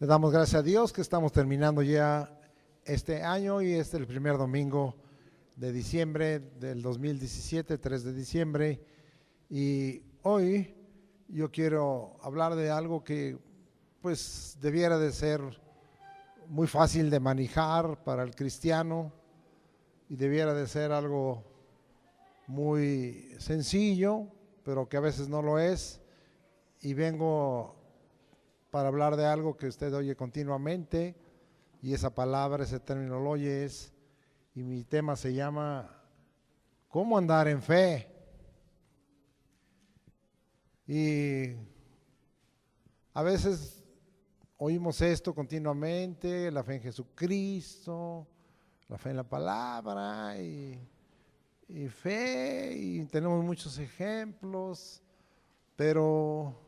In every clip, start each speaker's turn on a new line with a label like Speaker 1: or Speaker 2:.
Speaker 1: Le damos gracias a Dios que estamos terminando ya este año y este es el primer domingo de diciembre del 2017, 3 de diciembre. Y hoy yo quiero hablar de algo que pues debiera de ser muy fácil de manejar para el cristiano y debiera de ser algo muy sencillo, pero que a veces no lo es. Y vengo para hablar de algo que usted oye continuamente, y esa palabra, ese término lo oyes, y mi tema se llama ¿cómo andar en fe? Y a veces oímos esto continuamente, la fe en Jesucristo, la fe en la palabra, y fe, y tenemos muchos ejemplos, pero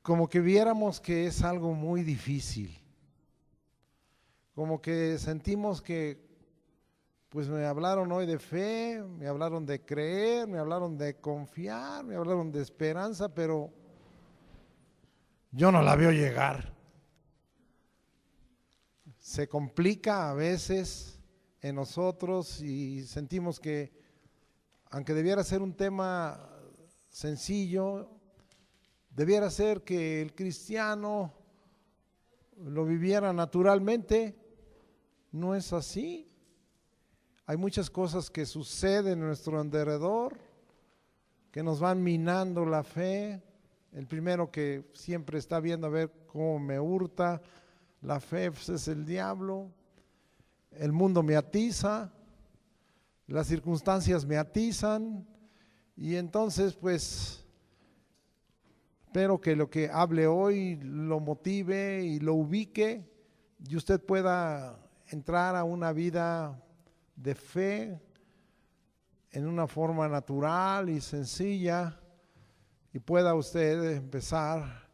Speaker 1: como que viéramos que es algo muy difícil, como que sentimos que, pues me hablaron hoy de fe, me hablaron de creer, me hablaron de confiar, me hablaron de esperanza, pero yo no la veo llegar. Se complica a veces en nosotros y sentimos que, aunque debiera ser un tema sencillo, debiera ser que el cristiano lo viviera naturalmente. No es así. Hay muchas cosas que suceden en nuestro alrededor que nos van minando la fe. El primero que siempre está viendo a ver cómo me hurta la fe, pues es el diablo. El mundo me atiza, las circunstancias me atizan, y entonces pues espero que lo que hable hoy lo motive y lo ubique y usted pueda entrar a una vida de fe en una forma natural y sencilla, y pueda usted empezar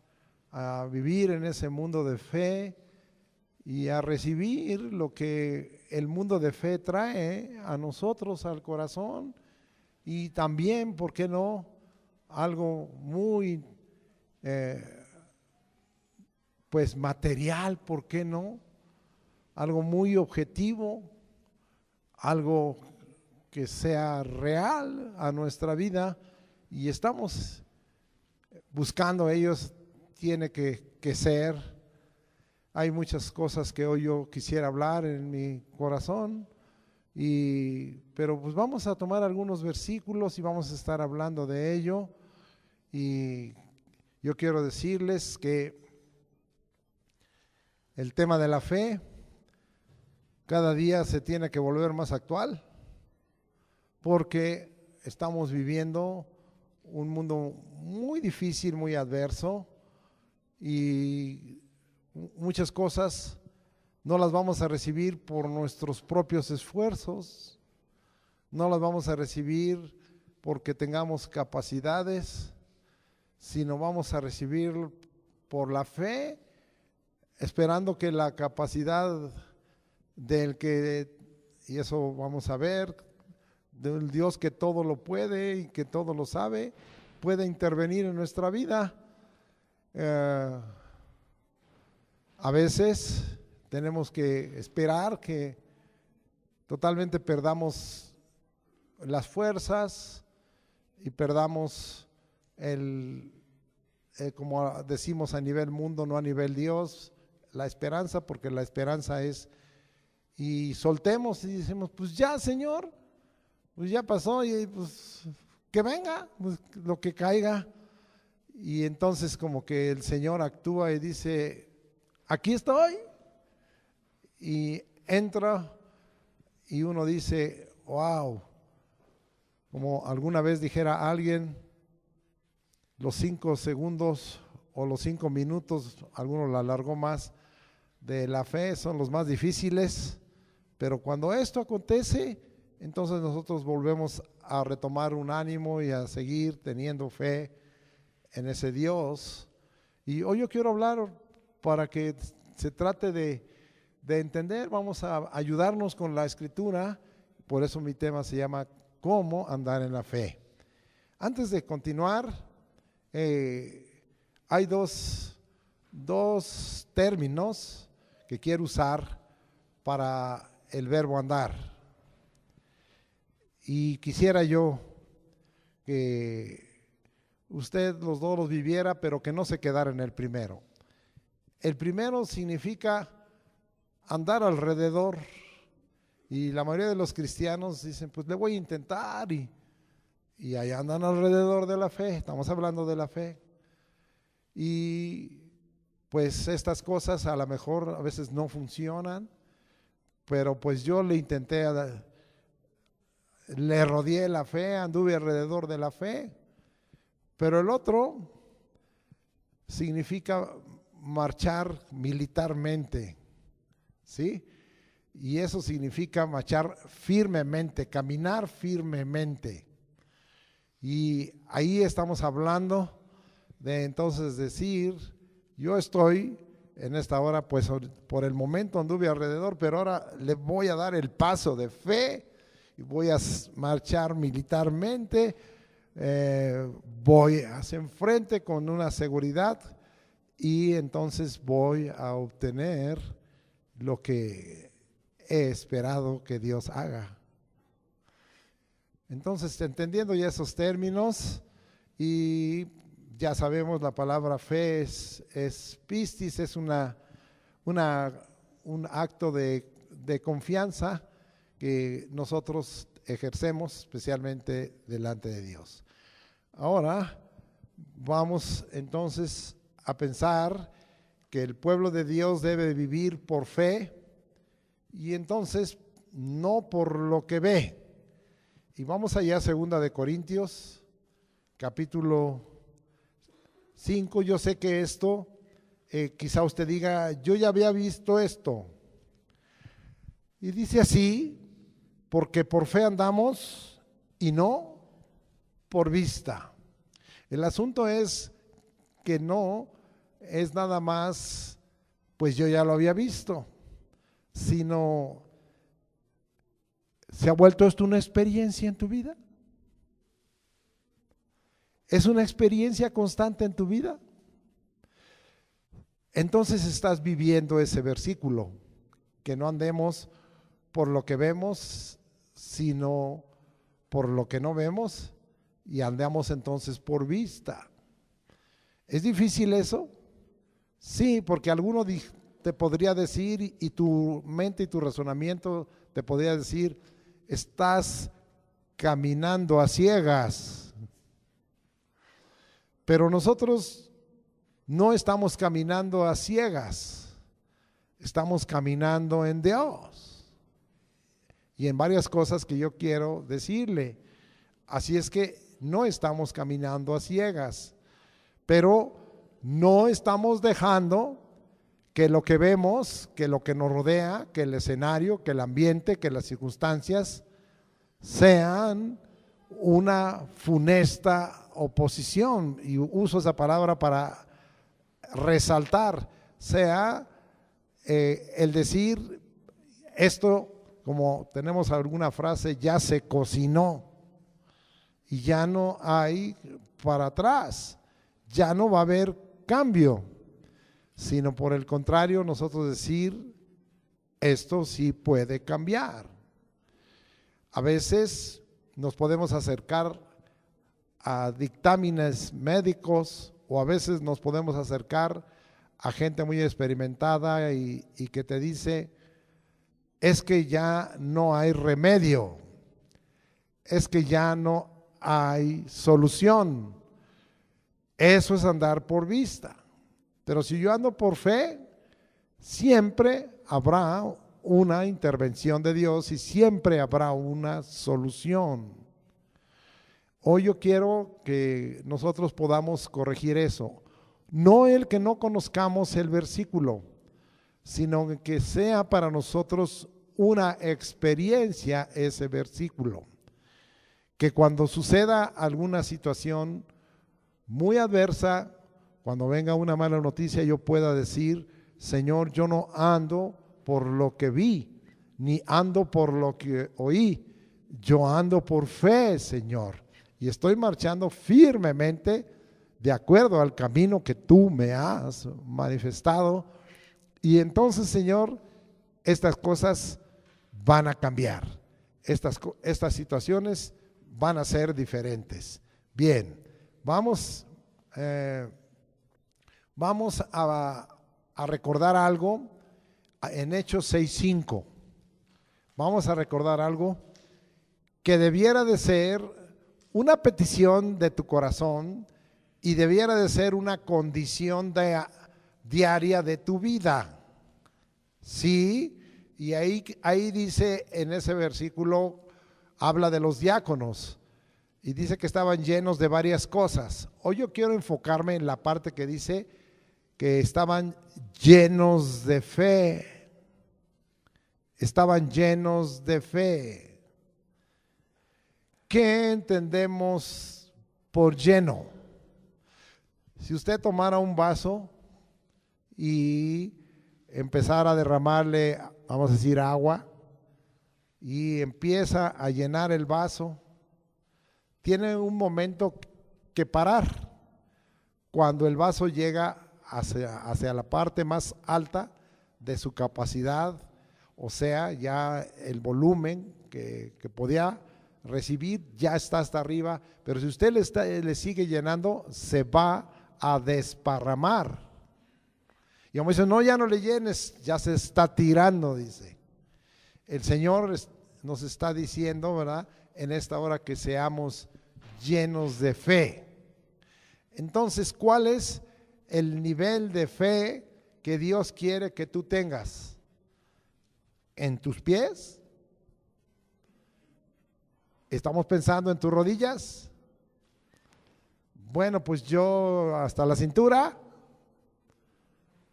Speaker 1: a vivir en ese mundo de fe y a recibir lo que el mundo de fe trae a nosotros, al corazón, y también, ¿por qué no?, algo muy pues material, ¿por qué no?, algo muy objetivo, algo que sea real a nuestra vida, y estamos buscando ellos, tiene que ser. Hay muchas cosas que hoy yo quisiera hablar en mi corazón, pero pues vamos a tomar algunos versículos y vamos a estar hablando de ello. Y yo quiero decirles que el tema de la fe cada día se tiene que volver más actual, porque estamos viviendo un mundo muy difícil, muy adverso, y muchas cosas no las vamos a recibir por nuestros propios esfuerzos, no las vamos a recibir porque tengamos capacidades, sino vamos a recibir por la fe, esperando que la capacidad del que, y eso vamos a ver, del Dios que todo lo puede y que todo lo sabe, puede intervenir en nuestra vida. A veces tenemos que esperar que totalmente perdamos las fuerzas y perdamos como decimos a nivel mundo, no a nivel Dios, la esperanza, porque la esperanza es, y soltemos y decimos, pues ya, Señor, pues ya pasó, y pues que venga, pues lo que caiga. Y entonces como que el Señor actúa y dice, aquí estoy, y entra, y uno dice, wow, como alguna vez dijera alguien, los 5 segundos o los 5 minutos, algunos la alargó más, de la fe son los más difíciles, pero cuando esto acontece, entonces nosotros volvemos a retomar un ánimo y a seguir teniendo fe en ese Dios. Y hoy yo quiero hablar para que se trate de entender, vamos a ayudarnos con la escritura, por eso mi tema se llama ¿cómo andar en la fe? Antes de continuar, hay dos dos términos que quiero usar para el verbo andar. Y quisiera yo que usted los dos los viviera, pero que no se quedara en el primero. El primero significa andar alrededor, y la mayoría de los cristianos dicen, pues le voy a intentar, y ahí andan alrededor de la fe. Estamos hablando de la fe, y pues estas cosas a lo mejor a veces no funcionan, pero pues yo le intenté, le rodeé la fe, anduve alrededor de la fe. Pero el otro significa marchar militarmente, ¿sí? Y eso significa marchar firmemente, caminar firmemente. Y ahí estamos hablando de entonces decir, yo estoy en esta hora, pues por el momento anduve alrededor, pero ahora le voy a dar el paso de fe y voy a marchar militarmente, voy hacia enfrente con una seguridad, y entonces voy a obtener lo que he esperado que Dios haga. Entonces, entendiendo ya esos términos, y ya sabemos la palabra fe es pistis, es un acto de confianza que nosotros ejercemos especialmente delante de Dios. Ahora vamos entonces a pensar que el pueblo de Dios debe vivir por fe, y entonces no por lo que ve. Y vamos allá a 2 de Corintios, capítulo 5. Yo sé que esto, quizá usted diga, yo ya había visto esto. Y dice así, porque por fe andamos y no por vista. El asunto es que no es nada más, pues yo ya lo había visto, sino ¿se ha vuelto esto una experiencia en tu vida? ¿Es una experiencia constante en tu vida? Entonces estás viviendo ese versículo, que no andemos por lo que vemos, sino por lo que no vemos, y andamos entonces por vista. ¿Es difícil eso? Sí, porque alguno te podría decir, y tu mente y tu razonamiento te podría decir, estás caminando a ciegas. Pero nosotros no estamos caminando a ciegas, estamos caminando en Dios. Y en varias cosas que yo quiero decirle. Así es que no estamos caminando a ciegas, pero no estamos dejando que lo que vemos, que lo que nos rodea, que el escenario, que el ambiente, que las circunstancias sean una funesta oposición, y uso esa palabra para resaltar, sea el decir esto, como tenemos alguna frase, ya se cocinó y ya no hay para atrás, ya no va a haber cambio, sino por el contrario, nosotros decir, esto sí puede cambiar. A veces nos podemos acercar a dictámenes médicos, o a veces nos podemos acercar a gente muy experimentada y que te dice, es que ya no hay remedio, es que ya no hay solución. Eso es andar por vista. Pero si yo ando por fe, siempre habrá una intervención de Dios y siempre habrá una solución. Hoy yo quiero que nosotros podamos corregir eso. No el que no conozcamos el versículo, sino que sea para nosotros una experiencia ese versículo. Que cuando suceda alguna situación muy adversa, cuando venga una mala noticia, yo pueda decir, Señor, yo no ando por lo que vi, ni ando por lo que oí, yo ando por fe, Señor, y estoy marchando firmemente de acuerdo al camino que tú me has manifestado. Y entonces, Señor, estas cosas van a cambiar. Estas situaciones van a ser diferentes. Bien, vamos a recordar algo en Hechos 6:5. Vamos a recordar algo que debiera de ser una petición de tu corazón y debiera de ser una condición diaria de tu vida. Sí, y ahí dice en ese versículo, habla de los diáconos y dice que estaban llenos de varias cosas. Hoy yo quiero enfocarme en la parte que dice que estaban llenos de fe. Estaban llenos de fe. ¿Qué entendemos por lleno? Si usted tomara un vaso y empezara a derramarle, vamos a decir, agua, y empieza a llenar el vaso, tiene un momento que parar. Cuando el vaso llega hacia la parte más alta de su capacidad, o sea, ya el volumen que podía recibir ya está hasta arriba, pero si usted le sigue llenando, se va a desparramar. Y como dice, no, ya no le llenes, ya se está tirando, dice. El Señor nos está diciendo, ¿verdad?, en esta hora que seamos llenos de fe. Entonces, ¿cuál es el nivel de fe que Dios quiere que tú tengas? ¿En tus pies? ¿Estamos pensando en tus rodillas? Bueno, pues yo hasta la cintura.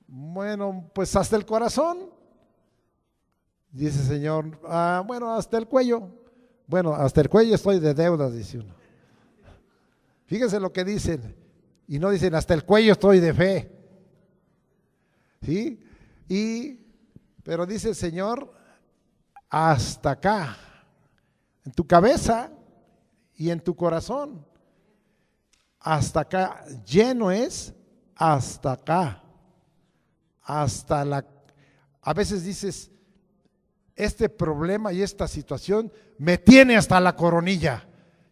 Speaker 1: Bueno, pues hasta el corazón. Dice el Señor, bueno, hasta el cuello. Bueno, hasta el cuello estoy de deudas, dice uno. Fíjense lo que dicen. Y no dicen, hasta el cuello estoy de fe. ¿Sí? Pero dice el Señor, hasta acá, en tu cabeza y en tu corazón. Hasta acá, lleno es hasta acá. A veces dices, este problema y esta situación me tiene hasta la coronilla.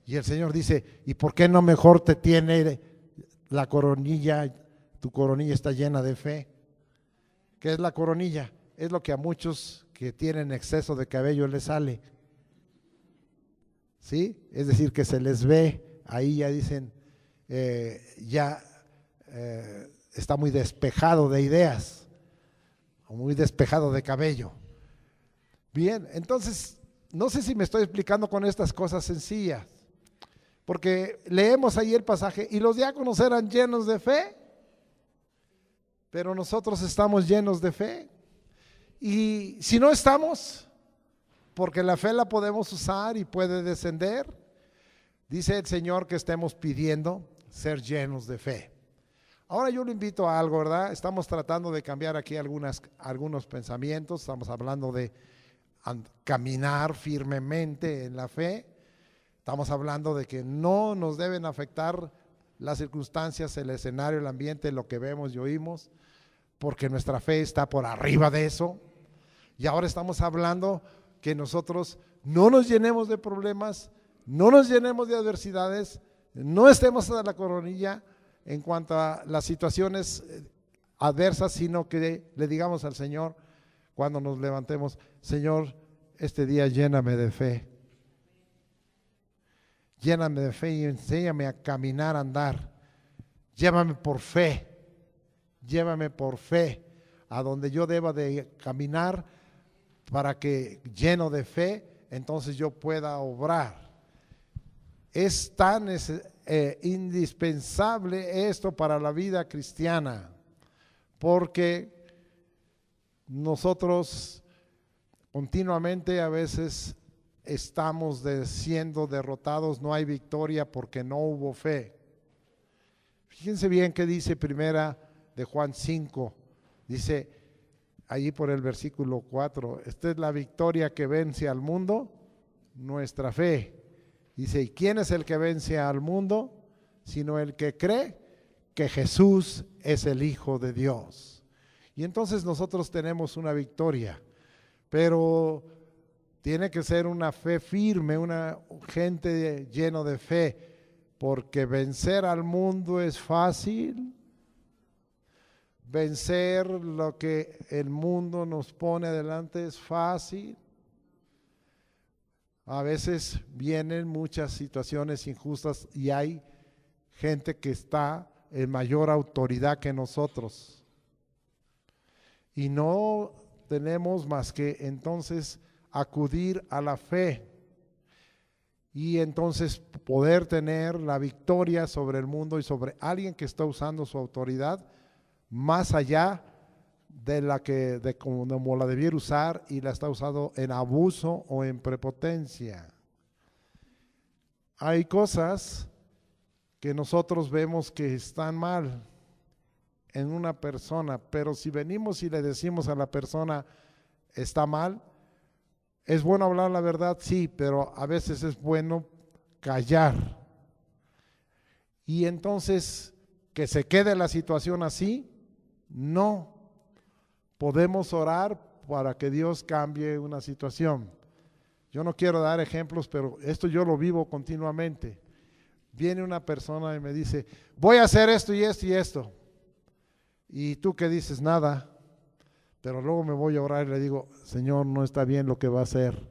Speaker 1: Y el Señor dice, ¿y por qué no mejor te tiene la coronilla? Tu coronilla está llena de fe. ¿Qué es la coronilla? Es lo que a muchos que tienen exceso de cabello les sale. ¿Sí? Es decir, que se les ve, ahí ya dicen, está muy despejado de ideas, o muy despejado de cabello. Bien, entonces, no sé si me estoy explicando con estas cosas sencillas, porque leemos ahí el pasaje, y los diáconos eran llenos de fe, pero nosotros estamos llenos de fe. Y si no estamos, porque la fe la podemos usar y puede descender, dice el Señor que estemos pidiendo ser llenos de fe. Ahora yo lo invito a algo, ¿verdad? Estamos tratando de cambiar aquí algunos pensamientos, estamos hablando de caminar firmemente en la fe, estamos hablando de que no nos deben afectar las circunstancias, el escenario, el ambiente, lo que vemos y oímos, porque nuestra fe está por arriba de eso. Y ahora estamos hablando que nosotros no nos llenemos de problemas, no nos llenemos de adversidades, no estemos a la coronilla en cuanto a las situaciones adversas, sino que le digamos al Señor cuando nos levantemos, Señor, este día lléname de fe. Lléname de fe y enséñame a caminar, a andar. Llévame por fe a donde yo deba de caminar, para que lleno de fe, entonces yo pueda obrar. Es tan indispensable esto para la vida cristiana, porque nosotros continuamente a veces estamos siendo derrotados, no hay victoria porque no hubo fe. Fíjense bien que dice primera de Juan 5, dice allí por el versículo 4, esta es la victoria que vence al mundo, nuestra fe. Dice, ¿y quién es el que vence al mundo? Sino el que cree que Jesús es el Hijo de Dios. Y entonces nosotros tenemos una victoria, pero tiene que ser una fe firme, una gente lleno de fe, porque vencer al mundo es fácil. Vencer lo que el mundo nos pone adelante es fácil. A veces vienen muchas situaciones injustas y hay gente que está en mayor autoridad que nosotros. Y no tenemos más que entonces acudir a la fe y entonces poder tener la victoria sobre el mundo y sobre alguien que está usando su autoridad más allá de la que de como la debiera usar y la está usando en abuso o en prepotencia. Hay cosas que nosotros vemos que están mal en una persona, pero si venimos y le decimos a la persona está mal, es bueno hablar la verdad, sí, pero a veces es bueno callar. Y entonces que se quede la situación así, no. Podemos orar para que Dios cambie una situación. Yo no quiero dar ejemplos, pero esto yo lo vivo continuamente. Viene una persona y me dice, voy a hacer esto y esto y esto. Y tú que dices nada, pero luego me voy a orar y le digo, Señor, no está bien lo que va a hacer.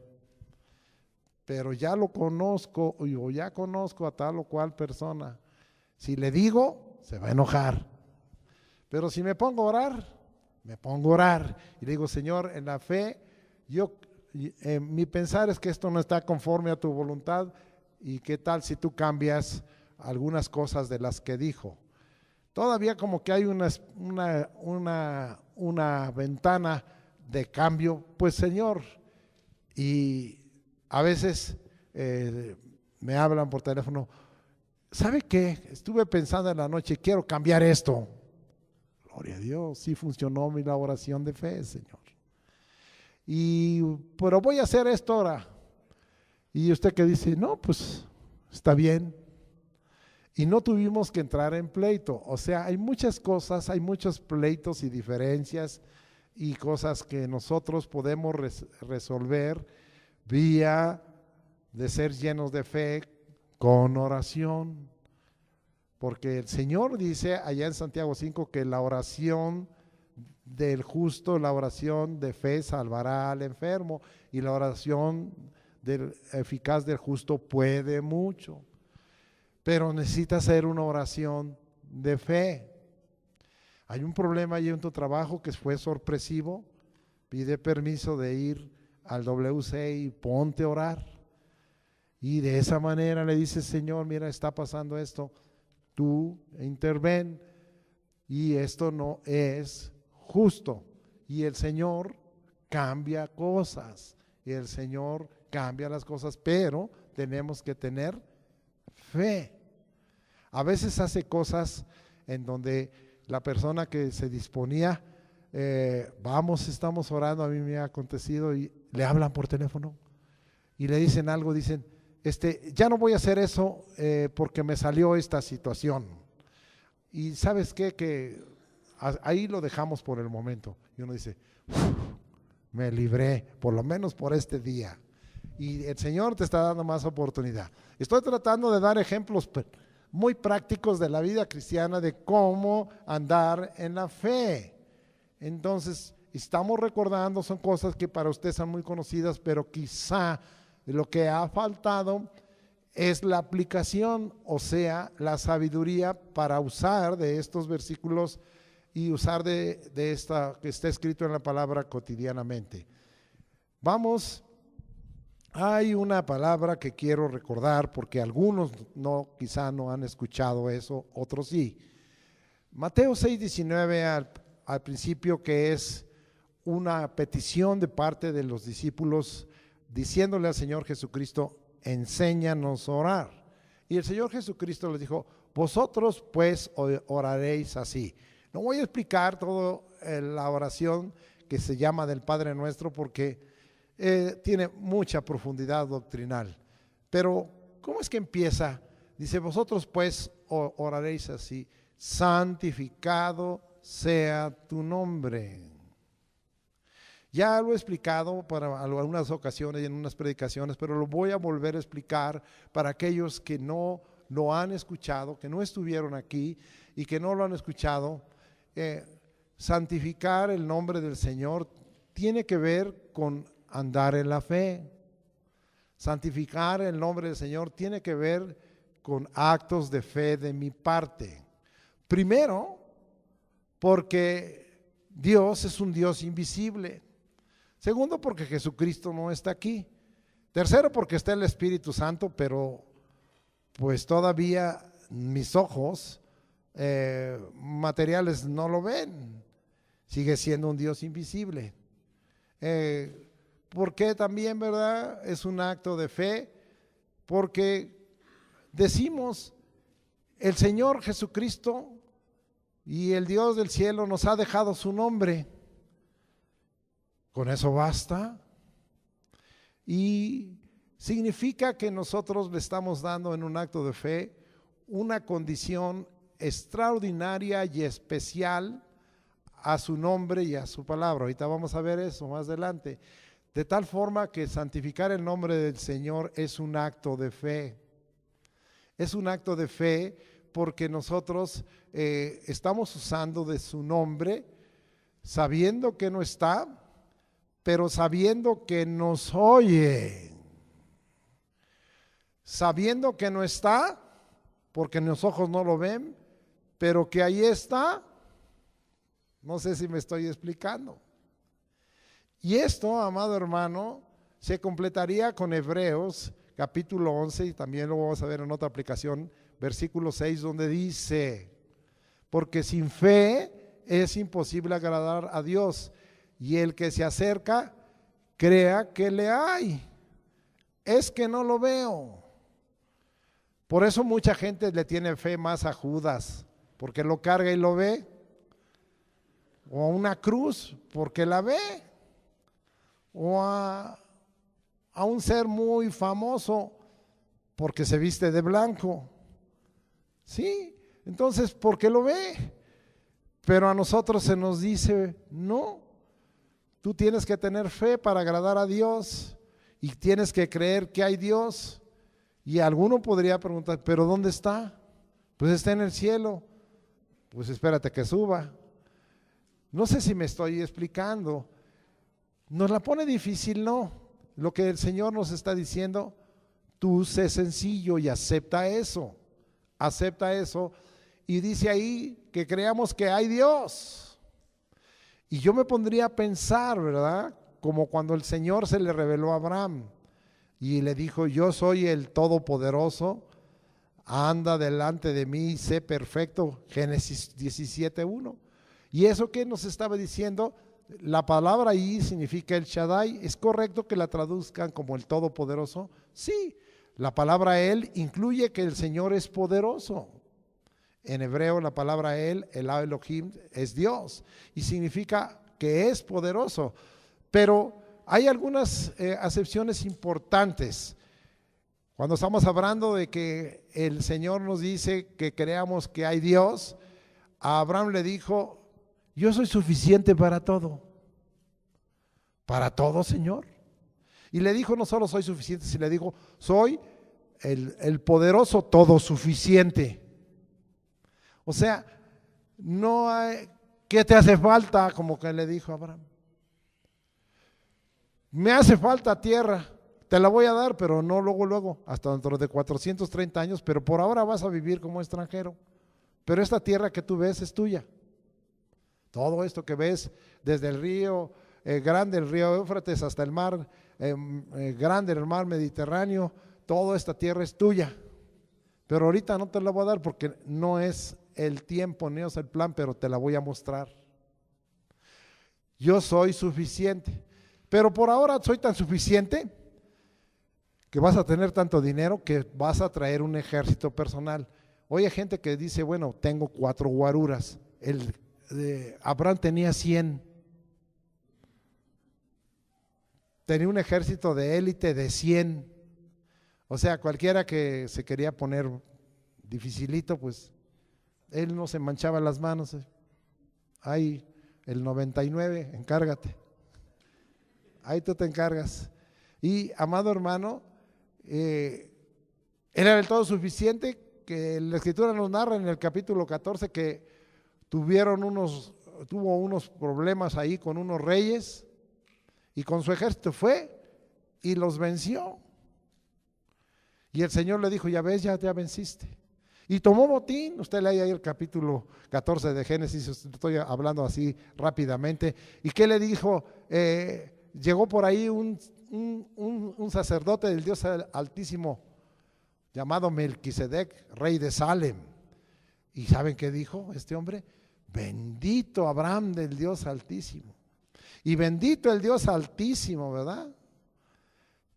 Speaker 1: Pero ya lo conozco, o ya conozco a tal o cual persona. Si le digo, se va a enojar. Pero si me pongo a orar, me pongo a orar y le digo, Señor, en la fe, mi pensar es que esto no está conforme a tu voluntad y qué tal si tú cambias algunas cosas de las que dijo. Todavía como que hay una ventana de cambio, pues Señor, y a veces me hablan por teléfono, ¿sabe qué? Estuve pensando en la noche, quiero cambiar esto. Gloria a Dios, sí funcionó mi oración de fe, Señor. Pero voy a hacer esto ahora. Y usted que dice, no, pues está bien. Y no tuvimos que entrar en pleito. O sea, hay muchas cosas, hay muchos pleitos y diferencias y cosas que nosotros podemos resolver vía de ser llenos de fe con oración. Porque el Señor dice allá en Santiago 5 que la oración del justo, la oración de fe salvará al enfermo y la oración eficaz del justo puede mucho. Pero necesita hacer una oración de fe. Hay un problema ahí en tu trabajo que fue sorpresivo, pide permiso de ir al WC y ponte a orar. Y de esa manera le dice, Señor, mira, está pasando esto. Tú interven y esto no es justo. Y el Señor cambia cosas, y el Señor cambia las cosas, pero tenemos que tener fe. A veces hace cosas en donde la persona que se disponía, estamos orando, a mí me ha acontecido y le hablan por teléfono y le dicen algo, dicen, ya no voy a hacer eso porque me salió esta situación. Y ¿sabes qué? Que ahí lo dejamos por el momento. Y uno dice, me libré, por lo menos por este día. Y el Señor te está dando más oportunidad. Estoy tratando de dar ejemplos muy prácticos de la vida cristiana de cómo andar en la fe. Entonces, estamos recordando, son cosas que para ustedes son muy conocidas, pero quizá lo que ha faltado es la aplicación, o sea, la sabiduría para usar de estos versículos y usar de esta que está escrito en la palabra cotidianamente. Hay una palabra que quiero recordar porque algunos quizá no han escuchado eso, otros sí. Mateo 6:19 al principio, que es una petición de parte de los discípulos diciéndole al Señor Jesucristo, enséñanos a orar. Y el Señor Jesucristo les dijo, vosotros pues oraréis así. No voy a explicar toda la oración que se llama del Padre Nuestro porque tiene mucha profundidad doctrinal. Pero, ¿cómo es que empieza? Dice, vosotros pues oraréis así. santificado sea tu nombre. Ya lo he explicado para algunas ocasiones y en unas predicaciones, pero lo voy a volver a explicar para aquellos que no lo han escuchado, que no estuvieron aquí y que no lo han escuchado. Santificar el nombre del Señor tiene que ver con andar en la fe. Santificar el nombre del Señor tiene que ver con actos de fe de mi parte. Primero, porque Dios es un Dios invisible. Segundo, porque Jesucristo no está aquí. Tercero, porque está el Espíritu Santo, pero pues todavía mis ojos materiales no lo ven. Sigue siendo un Dios invisible. Porque también, ¿verdad? Es un acto de fe, porque decimos, el Señor Jesucristo y el Dios del cielo nos ha dejado su nombre. Con eso basta. Y significa que nosotros le estamos dando en un acto de fe una condición extraordinaria y especial a su nombre y a su palabra. Ahorita vamos a ver eso más adelante. De tal forma que santificar el nombre del Señor es un acto de fe. Es un acto de fe porque nosotros estamos usando de su nombre sabiendo que no está, pero sabiendo que nos oye. Sabiendo que no está, porque los ojos no lo ven, pero que ahí está. No sé si me estoy explicando. Y esto, amado hermano, se completaría con Hebreos capítulo 11, y también lo vamos a ver en otra aplicación, versículo 6, donde dice, porque sin fe es imposible agradar a Dios, y el que se acerca, crea que le hay. Es que no lo veo. Por eso mucha gente le tiene fe más a Judas, porque lo carga y lo ve. O a una cruz, porque la ve. O a un ser muy famoso, porque se viste de blanco. Sí, entonces, porque lo ve. Pero a nosotros se nos dice, no, tú tienes que tener fe para agradar a Dios y tienes que creer que hay Dios. Y alguno podría preguntar, ¿pero dónde está? Pues está en el cielo. Pues espérate que suba. No sé si me estoy explicando. Nos la pone difícil, no. Lo que el Señor nos está diciendo, tú sé sencillo y acepta eso. Acepta eso. Y dice ahí que creamos que hay Dios. Y yo me pondría a pensar, ¿verdad? Como cuando el Señor se le reveló a Abraham y le dijo, yo soy el Todopoderoso, anda delante de mí y sé perfecto. Génesis 17:1. ¿Y eso qué nos estaba diciendo? La palabra ahí significa el Shaddai. ¿Es correcto que la traduzcan como el Todopoderoso? Sí, la palabra Él incluye que el Señor es poderoso. En hebreo la palabra el Elohim, es Dios y significa que es poderoso. Pero hay algunas acepciones importantes. Cuando estamos hablando de que el Señor nos dice que creamos que hay Dios, a Abraham le dijo, yo soy suficiente para todo. ¿Para todo, Señor? Y le dijo, no solo soy suficiente, sino le dijo, soy el poderoso todo suficiente. O sea, no hay, ¿qué te hace falta? Como que le dijo a Abraham. Me hace falta tierra, te la voy a dar, pero no luego, hasta dentro de 430 años, pero por ahora vas a vivir como extranjero. Pero esta tierra que tú ves es tuya. Todo esto que ves desde el río grande, el río Éufrates, hasta el mar grande, el mar Mediterráneo, toda esta tierra es tuya. Pero ahorita no te la voy a dar porque no es el tiempo, ni es el plan, pero te la voy a mostrar. Yo soy suficiente, pero por ahora soy tan suficiente que vas a tener tanto dinero que vas a traer un ejército personal. Hoy hay gente que dice, bueno, tengo 4 guaruras. Abraham tenía 100. Tenía un ejército de élite de 100. O sea, cualquiera que se quería poner dificilito, pues él no se manchaba las manos. Ahí, el 99, encárgate. Ahí tú te encargas. Y, amado hermano, era del todo suficiente, que la Escritura nos narra en el capítulo 14 que tuvo unos problemas ahí con unos reyes, y con su ejército fue y los venció. Y el Señor le dijo, ya ves, ya venciste. Y tomó botín. Usted lee ahí el capítulo 14 de Génesis, estoy hablando así rápidamente. ¿Y qué le dijo? Llegó por ahí un sacerdote del Dios Altísimo, llamado Melquisedec, rey de Salem. ¿Y saben qué dijo este hombre? Bendito Abraham del Dios Altísimo. Y bendito el Dios Altísimo, ¿verdad?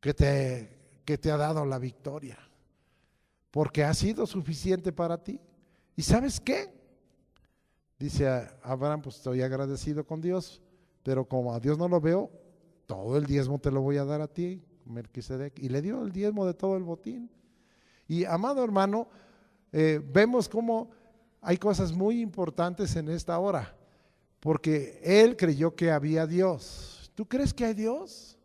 Speaker 1: Que te ha dado la victoria, porque ha sido suficiente para ti. ¿Y sabes qué? Dice Abraham, pues estoy agradecido con Dios, pero como a Dios no lo veo, todo el diezmo te lo voy a dar a ti, Melquisedec. Y le dio el diezmo de todo el botín. Y, amado hermano, vemos cómo hay cosas muy importantes en esta hora, porque él creyó que había Dios. ¿Tú crees que hay Dios?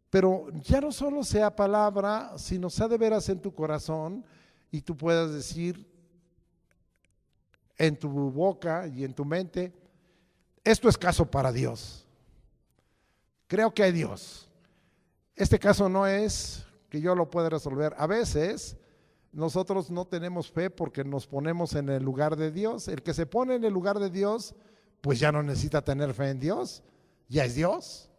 Speaker 1: Pero ya no solo sea palabra, sino sea de veras en tu corazón, y tú puedas decir en tu boca y en tu mente, esto es caso para Dios. Creo que hay Dios. Este caso no es que yo lo pueda resolver. A veces nosotros no tenemos fe porque nos ponemos en el lugar de Dios. El que se pone en el lugar de Dios, pues ya no necesita tener fe en Dios, ya es Dios.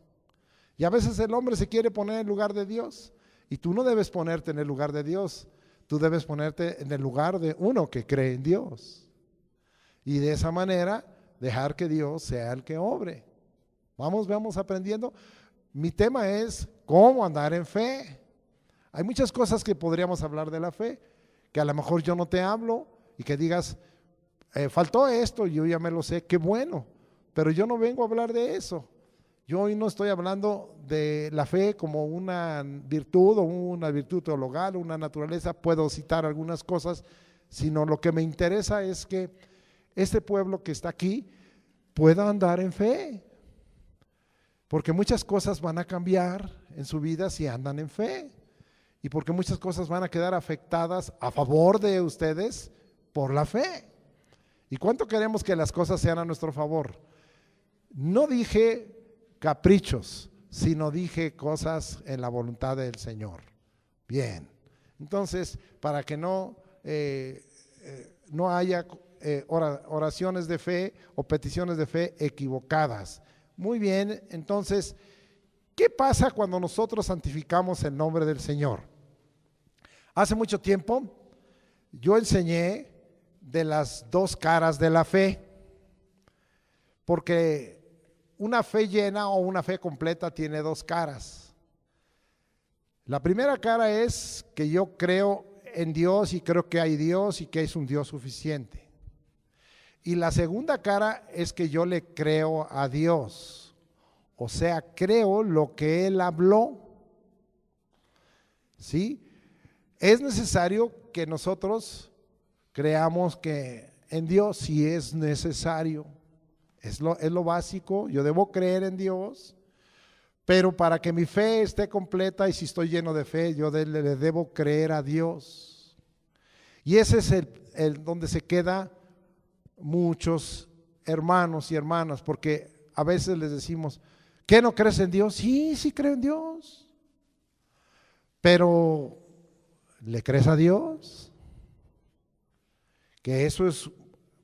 Speaker 1: Y a veces el hombre se quiere poner en el lugar de Dios, y tú no debes ponerte en el lugar de Dios, tú debes ponerte en el lugar de uno que cree en Dios, y de esa manera dejar que Dios sea el que obre. Vamos aprendiendo. Mi tema es cómo andar en fe. Hay muchas cosas que podríamos hablar de la fe, que a lo mejor yo no te hablo, y que digas, faltó esto, yo ya me lo sé, qué bueno, pero yo no vengo a hablar de eso. Yo hoy no estoy hablando de la fe como una virtud o una virtud teologal, una naturaleza, puedo citar algunas cosas, sino lo que me interesa es que este pueblo que está aquí pueda andar en fe, porque muchas cosas van a cambiar en su vida si andan en fe, y porque muchas cosas van a quedar afectadas a favor de ustedes por la fe. ¿Y cuánto queremos que las cosas sean a nuestro favor? No dije caprichos, sino dije cosas en la voluntad del Señor. Bien, entonces, para que no haya oraciones de fe o peticiones de fe equivocadas. Muy bien, entonces, ¿qué pasa cuando nosotros santificamos el nombre del Señor? Hace mucho tiempo yo enseñé de las dos caras de la fe, porque una fe llena o una fe completa tiene dos caras. La primera cara es que yo creo en Dios y creo que hay Dios y que es un Dios suficiente. Y la segunda cara es que yo le creo a Dios, o sea, creo lo que Él habló. ¿Sí? Es necesario que nosotros creamos que en Dios, si es necesario. Es lo básico, yo debo creer en Dios, pero para que mi fe esté completa y si estoy lleno de fe, yo le debo creer a Dios. Y ese es el donde se queda muchos hermanos y hermanas, porque a veces les decimos, ¿qué no crees en Dios? Sí, sí creo en Dios, pero ¿le crees a Dios? Que eso es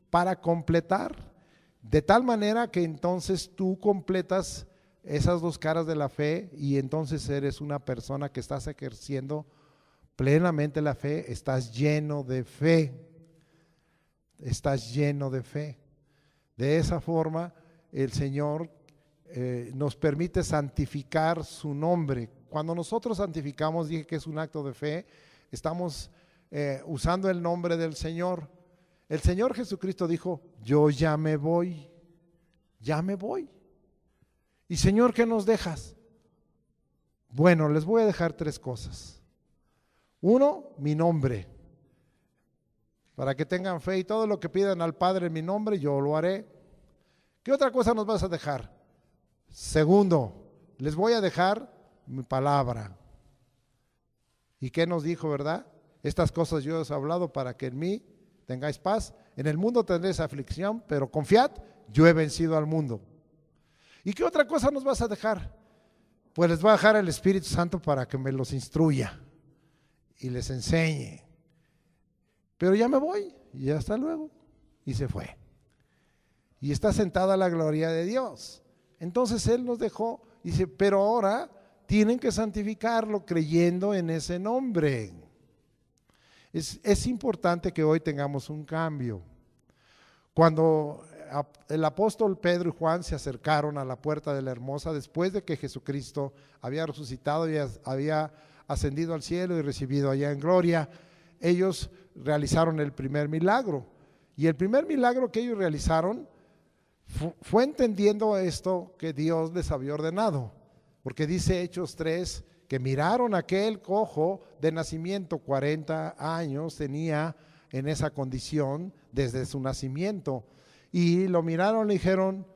Speaker 1: para completar. De tal manera que entonces tú completas esas dos caras de la fe y entonces eres una persona que estás ejerciendo plenamente la fe, estás lleno de fe, estás lleno de fe. De esa forma el Señor nos permite santificar su nombre. Cuando nosotros santificamos, dije que es un acto de fe, estamos usando el nombre del Señor. El Señor Jesucristo dijo, yo ya me voy, ya me voy. Y Señor, ¿qué nos dejas? Bueno, les voy a dejar tres cosas. Uno, mi nombre. para que tengan fe y todo lo que pidan al Padre en mi nombre, yo lo haré. ¿Qué otra cosa nos vas a dejar? Segundo, les voy a dejar mi palabra. ¿Y qué nos dijo, verdad? Estas cosas yo os he hablado para que en mí tengáis paz. En el mundo tendréis aflicción, pero confiad, yo he vencido al mundo. ¿Y qué otra cosa nos vas a dejar? Pues les voy a dejar el Espíritu Santo para que me los instruya y les enseñe. Pero ya me voy y hasta luego. Y se fue. Y está sentada la gloria de Dios. Entonces Él nos dejó, dice, pero ahora tienen que santificarlo creyendo en ese nombre. Es importante que hoy tengamos un cambio. Cuando el apóstol Pedro y Juan se acercaron a la puerta de la Hermosa, después de que Jesucristo había resucitado y había ascendido al cielo y recibido allá en gloria, ellos realizaron el primer milagro. Y el primer milagro que ellos realizaron fue entendiendo esto que Dios les había ordenado. Porque dice Hechos 3, que miraron a aquel cojo de nacimiento, 40 años tenía en esa condición desde su nacimiento. Y lo miraron y le dijeron,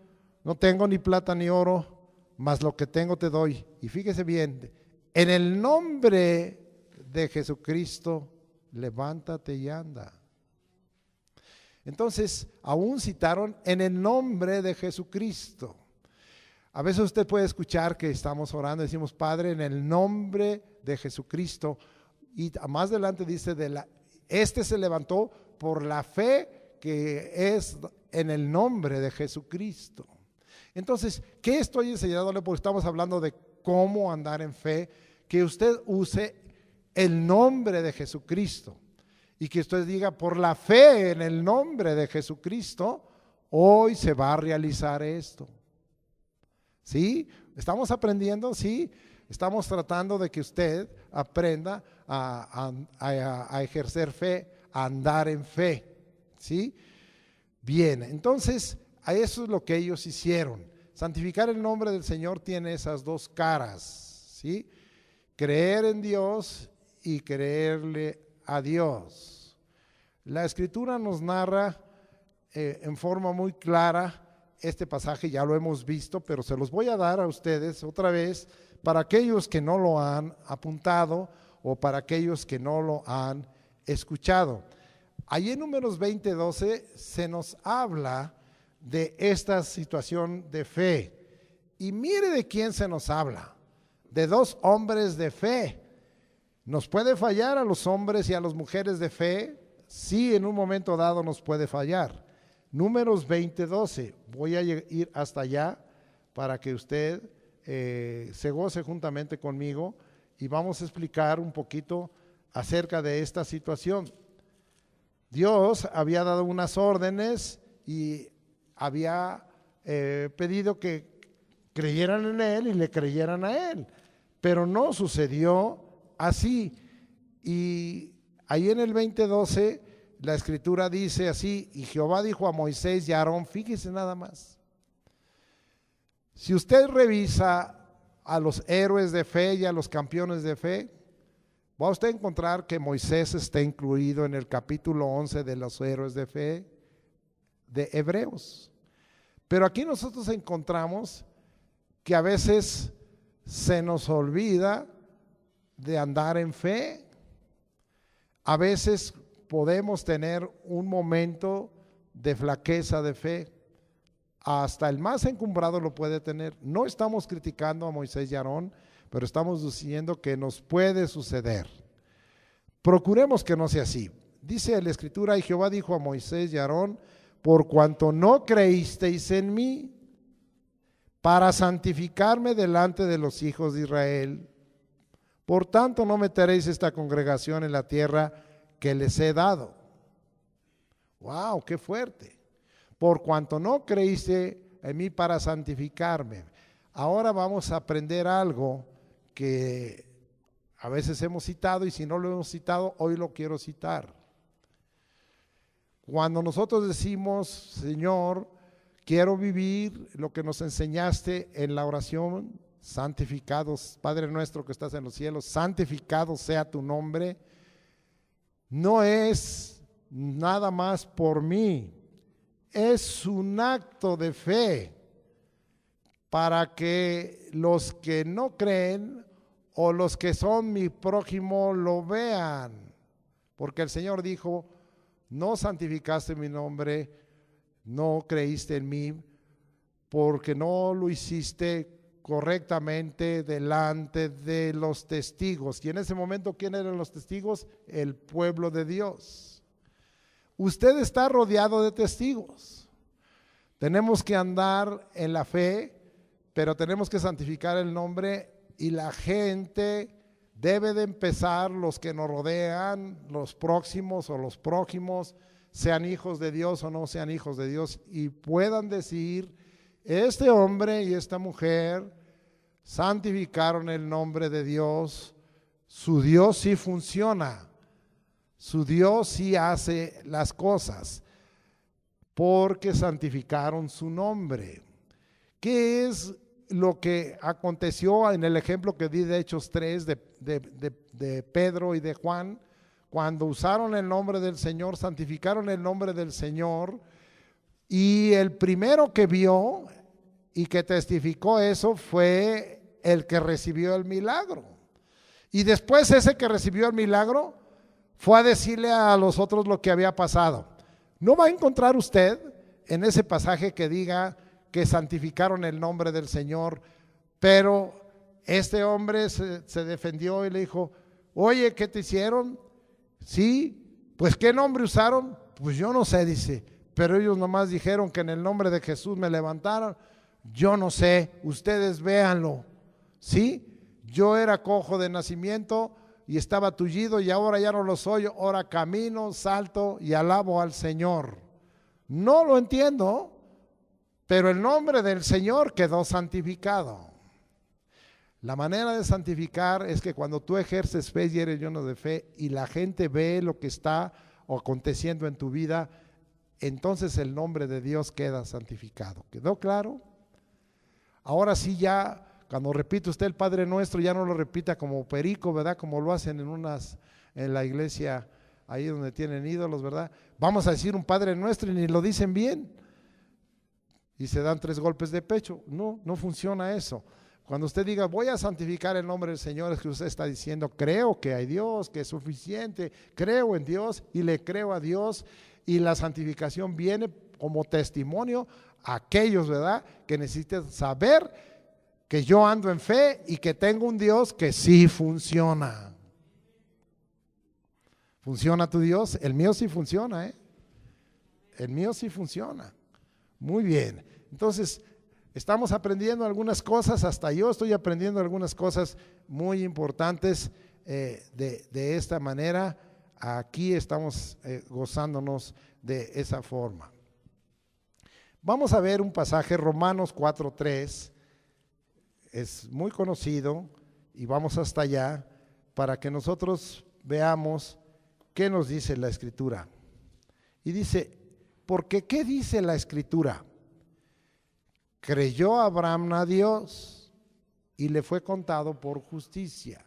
Speaker 1: no tengo ni plata ni oro, mas lo que tengo te doy. Y fíjese bien, en el nombre de Jesucristo, levántate y anda. Entonces, aún citaron en el nombre de Jesucristo. A veces usted puede escuchar que estamos orando, decimos, Padre, en el nombre de Jesucristo. Y más adelante dice, este se levantó por la fe que es en el nombre de Jesucristo. Entonces, ¿qué estoy enseñándole? Porque estamos hablando de cómo andar en fe, que usted use el nombre de Jesucristo. Y que usted diga, por la fe en el nombre de Jesucristo, hoy se va a realizar esto. ¿Sí? ¿Estamos aprendiendo? Sí. Estamos tratando de que usted aprenda a ejercer fe, a andar en fe. ¿Sí? Bien, entonces, a eso es lo que ellos hicieron. Santificar el nombre del Señor tiene esas dos caras. ¿Sí? Creer en Dios y creerle a Dios. La Escritura nos narra en forma muy clara este pasaje, ya lo hemos visto, pero se los voy a dar a ustedes otra vez para aquellos que no lo han apuntado o para aquellos que no lo han escuchado. Allí en Números 20:12 se nos habla de esta situación de fe. Y mire de quién se nos habla, de dos hombres de fe. ¿Nos puede fallar a los hombres y a las mujeres de fe? Sí, en un momento dado nos puede fallar. Números 20:12, voy a ir hasta allá para que usted se goce juntamente conmigo y vamos a explicar un poquito acerca de esta situación. Dios había dado unas órdenes y había pedido que creyeran en Él y le creyeran a Él, pero no sucedió así. Y ahí en el 20:12 la Escritura dice así, y Jehová dijo a Moisés y a Aarón, fíjese nada más, si usted revisa a los héroes de fe y a los campeones de fe, va a usted encontrar que Moisés está incluido en el capítulo 11 de los héroes de fe de Hebreos. Pero aquí nosotros encontramos que a veces se nos olvida de andar en fe. A veces podemos tener un momento de flaqueza de fe. Hasta el más encumbrado lo puede tener. No estamos criticando a Moisés y Aarón, pero estamos diciendo que nos puede suceder. Procuremos que no sea así. Dice la Escritura, y Jehová dijo a Moisés y Aarón, por cuanto no creísteis en mí, para santificarme delante de los hijos de Israel, por tanto no meteréis esta congregación en la tierra que les he dado. ¡Wow! ¡Qué fuerte! Por cuanto no creíste en mí para santificarme. Ahora vamos a aprender algo que a veces hemos citado y si no lo hemos citado, hoy lo quiero citar. Cuando nosotros decimos, Señor, quiero vivir lo que nos enseñaste en la oración, santificados, Padre nuestro que estás en los cielos, santificado sea tu nombre, no es nada más por mí. Es un acto de fe para que los que no creen o los que son mi prójimo lo vean. Porque el Señor dijo, no santificaste mi nombre, no creíste en mí, porque no lo hiciste correctamente delante de los testigos. Y en ese momento, ¿quién eran los testigos? El pueblo de Dios. Usted está rodeado de testigos. Tenemos que andar en la fe, pero tenemos que santificar el nombre, y la gente debe de empezar, los que nos rodean, los próximos o los prójimos, sean hijos de Dios o no sean hijos de Dios, y puedan decir, este hombre y esta mujer santificaron el nombre de Dios, su Dios sí funciona, su Dios sí hace las cosas, porque santificaron su nombre. ¿Qué es lo que aconteció en el ejemplo que di de Hechos 3 de Pedro y de Juan? Cuando usaron el nombre del Señor, santificaron el nombre del Señor, y el primero que vio y que testificó eso fue el que recibió el milagro. Y después ese que recibió el milagro fue a decirle a los otros lo que había pasado. No va a encontrar usted en ese pasaje que diga que santificaron el nombre del Señor, pero este hombre se defendió y le dijo, oye, ¿qué te hicieron? Sí, pues ¿qué nombre usaron? Pues yo no sé, dice, pero ellos nomás dijeron que en el nombre de Jesús me levantaron. Yo no sé, ustedes véanlo. Sí, yo era cojo de nacimiento y estaba tullido, y ahora ya no lo soy, ahora camino, salto y alabo al Señor. No lo entiendo, pero el nombre del Señor quedó santificado. La manera de santificar es que cuando tú ejerces fe y eres lleno de fe y la gente ve lo que está aconteciendo en tu vida, entonces el nombre de Dios queda santificado. ¿Quedó claro? Ahora sí, ya cuando repite usted el Padre Nuestro, ya no lo repita como perico, ¿verdad? Como lo hacen en la iglesia ahí donde tienen ídolos, ¿verdad? Vamos a decir un Padre Nuestro y ni lo dicen bien, y se dan 3 golpes de pecho. No, no funciona eso. Cuando usted diga, voy a santificar el nombre del Señor, es que usted está diciendo, creo que hay Dios, que es suficiente, creo en Dios y le creo a Dios, y la santificación viene como testimonio a aquellos, ¿verdad?, que necesitan saber que yo ando en fe y que tengo un Dios que sí funciona. ¿Funciona tu Dios? El mío sí funciona, ¿eh? El mío sí funciona. Muy bien. Entonces, estamos aprendiendo algunas cosas, hasta yo estoy aprendiendo algunas cosas muy importantes de esta manera. Aquí estamos gozándonos de esa forma. Vamos a ver un pasaje, Romanos 4:3, es muy conocido, y vamos hasta allá para que nosotros veamos qué nos dice la Escritura. Y dice, porque ¿qué dice la Escritura? Creyó Abraham a Dios y le fue contado por justicia.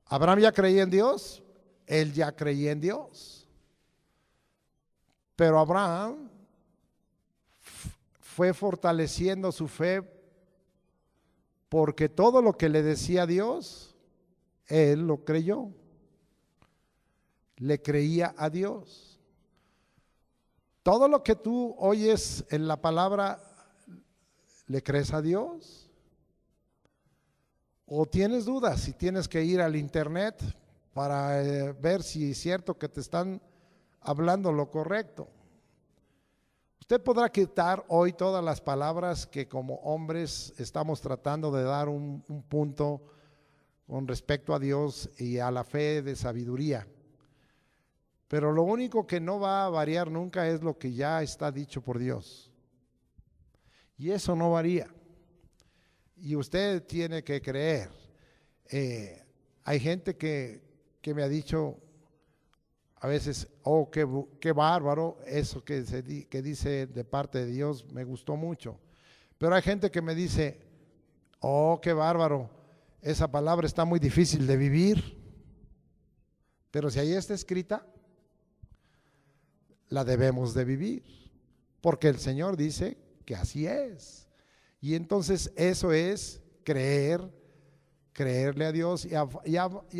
Speaker 1: Abraham ya creía en Dios, él ya creía en Dios. Pero Abraham fue fortaleciendo su fe porque todo lo que le decía Dios, él lo creyó. Le creía a Dios. Todo lo que tú oyes en la palabra, ¿le crees a Dios? ¿O tienes dudas si tienes que ir al internet para ver si es cierto que te están hablando lo correcto? Usted podrá quitar hoy todas las palabras que como hombres estamos tratando de dar un punto con respecto a Dios y a la fe de sabiduría. Pero lo único que no va a variar nunca es lo que ya está dicho por Dios. Y eso no varía. Y usted tiene que creer. Hay gente que me ha dicho a veces, oh, qué bárbaro, eso que dice de parte de Dios, me gustó mucho. Pero hay gente que me dice, oh, qué bárbaro, esa palabra está muy difícil de vivir. Pero si ahí está escrita, la debemos de vivir, porque el Señor dice que así es. Y entonces eso es creerle a Dios. Y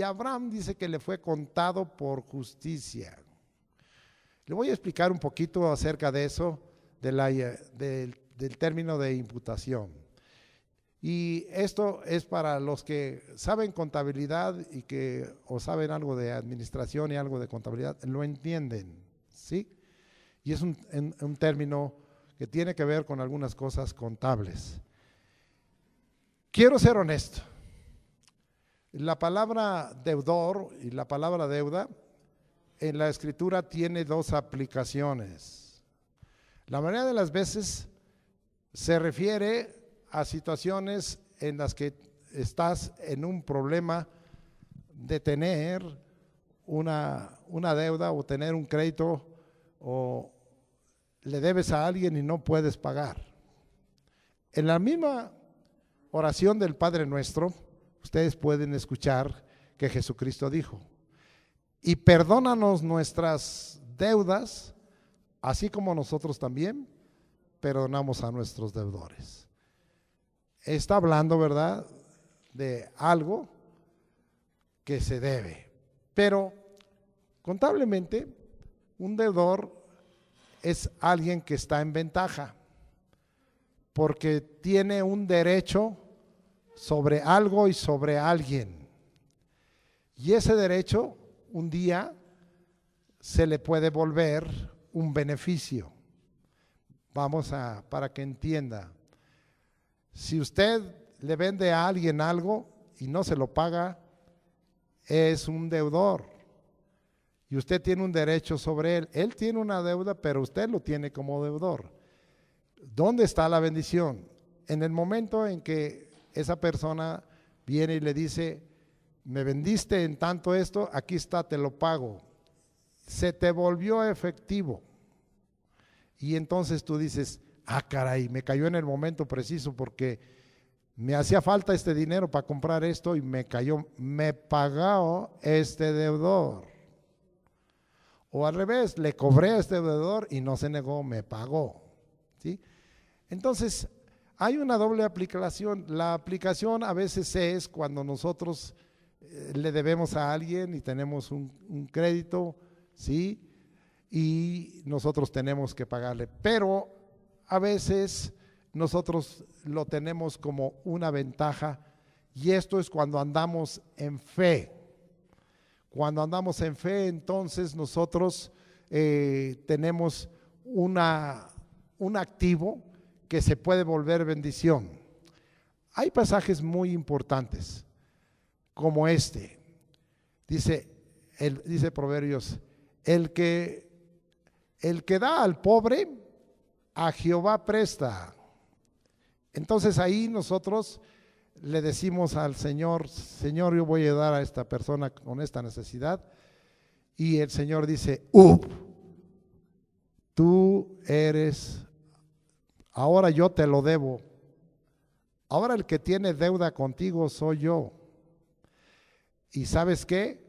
Speaker 1: a Abraham dice que le fue contado por justicia. Le voy a explicar un poquito acerca de eso, del término de imputación. Y esto es para los que saben contabilidad o saben algo de administración y algo de contabilidad, lo entienden, ¿sí? Y es un término que tiene que ver con algunas cosas contables. Quiero ser honesto. La palabra deudor y la palabra deuda en la Escritura tiene dos aplicaciones. La mayoría de las veces se refiere a situaciones en las que estás en un problema de tener una deuda o tener un crédito o le debes a alguien y no puedes pagar. En la misma oración del Padre Nuestro, ustedes pueden escuchar que Jesucristo dijo: y perdónanos nuestras deudas, así como nosotros también perdonamos a nuestros deudores. Está hablando, ¿verdad?, de algo que se debe. Pero contablemente, un deudor es alguien que está en ventaja, porque tiene un derecho sobre algo y sobre alguien. Y ese derecho un día se le puede volver un beneficio. Para que entienda. Si usted le vende a alguien algo y no se lo paga, es un deudor. Y usted tiene un derecho sobre él. Él tiene una deuda, pero usted lo tiene como deudor. ¿Dónde está la bendición? En el momento en que esa persona viene y le dice: me vendiste en tanto esto, aquí está, te lo pago. Se te volvió efectivo. Y entonces tú dices: ah, caray, me cayó en el momento preciso porque me hacía falta este dinero para comprar esto y me cayó, me pagó este deudor. O al revés, le cobré a este deudor y no se negó, me pagó. ¿Sí? Entonces, hay una doble aplicación. La aplicación a veces es cuando nosotros le debemos a alguien y tenemos un crédito, ¿sí?, y nosotros tenemos que pagarle, pero a veces nosotros lo tenemos como una ventaja, y esto es cuando andamos en fe. Cuando andamos en fe, entonces nosotros tenemos un activo que se puede volver bendición. Hay pasajes muy importantes como este. Dice Proverbios: el que da al pobre, a Jehová presta. Entonces ahí nosotros le decimos al Señor: Señor, yo voy a ayudar a esta persona con esta necesidad. Y el Señor dice: tú eres, ahora yo te lo debo. Ahora el que tiene deuda contigo soy yo. ¿Y sabes qué?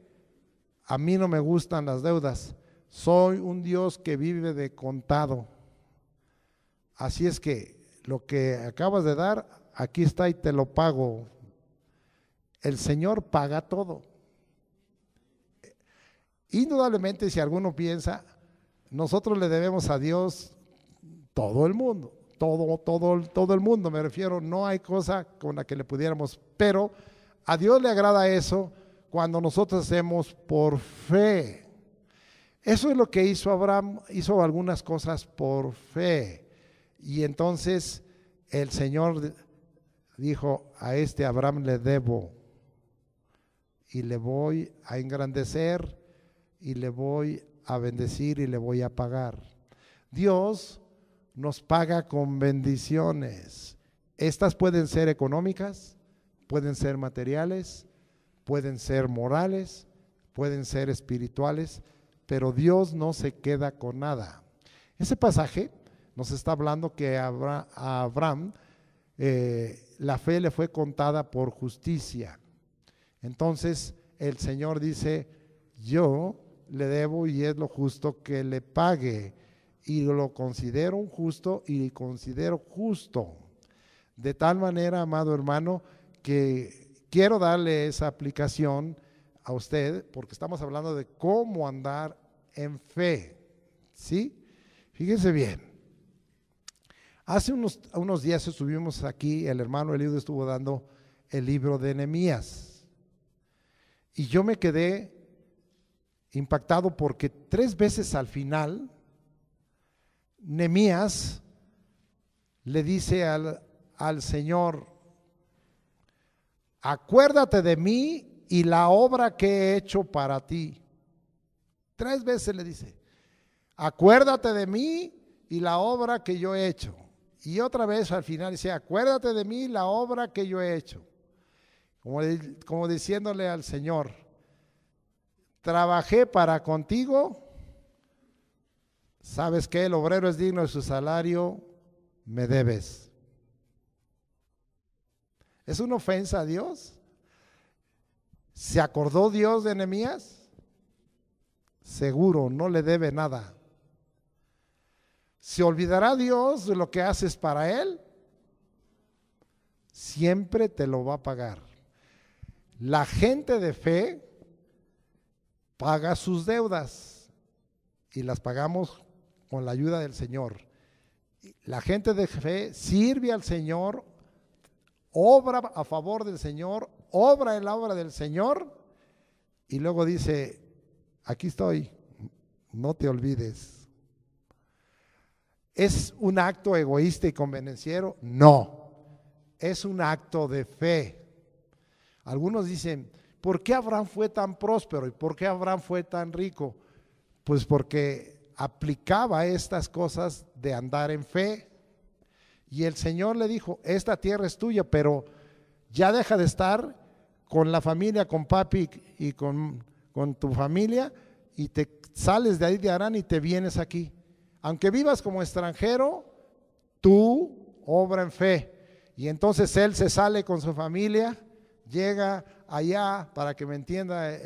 Speaker 1: A mí no me gustan las deudas. Soy un Dios que vive de contado. Así es que lo que acabas de dar, aquí está y te lo pago. El Señor paga todo. Indudablemente, si alguno piensa, nosotros le debemos a Dios todo el mundo, todo el mundo, me refiero, no hay cosa con la que le pudiéramos, pero a Dios le agrada eso cuando nosotros hacemos por fe. Eso es lo que hizo Abraham, hizo algunas cosas por fe. Y entonces el Señor dijo: a Abraham le debo y le voy a engrandecer y le voy a bendecir y le voy a pagar. Dios nos paga con bendiciones. Estas pueden ser económicas, pueden ser materiales, pueden ser morales, pueden ser espirituales, pero Dios no se queda con nada. Ese pasaje nos está hablando que a Abraham la fe le fue contada por justicia. Entonces el Señor dice: yo le debo y es lo justo que le pague. Y lo considero un justo y considero justo. De tal manera, amado hermano, que quiero darle esa aplicación a usted, porque estamos hablando de cómo andar en fe, ¿sí? Fíjense bien. Hace unos días estuvimos aquí, el hermano Eliud estuvo dando el libro de Nehemías. Y yo me quedé impactado porque 3 veces al final, Nehemías le dice al Señor: acuérdate de mí y la obra que he hecho para ti. 3 veces le dice: acuérdate de mí y la obra que yo he hecho. Y otra vez al final dice: acuérdate de mí y la obra que yo he hecho. Como diciéndole al Señor: trabajé para contigo, ¿sabes qué? El obrero es digno de su salario, me debes. ¿Es una ofensa a Dios? ¿Se acordó Dios de Nehemías? Seguro, no le debe nada. ¿Se olvidará Dios de lo que haces para Él? Siempre te lo va a pagar. La gente de fe paga sus deudas y las pagamos con la ayuda del Señor. La gente de fe sirve al Señor, obra a favor del Señor, obra en la obra del Señor y luego dice: aquí estoy, no te olvides. ¿Es un acto egoísta y convenenciero? No, es un acto de fe. Algunos dicen: ¿por qué Abraham fue tan próspero y por qué Abraham fue tan rico? Pues porque aplicaba estas cosas de andar en fe. Y el Señor le dijo: esta tierra es tuya, pero ya deja de estar con la familia, con papi y con tu familia, y te sales de ahí de Harán y te vienes aquí. Aunque vivas como extranjero, tú obra en fe. Y entonces él se sale con su familia, llega allá, para que me entienda,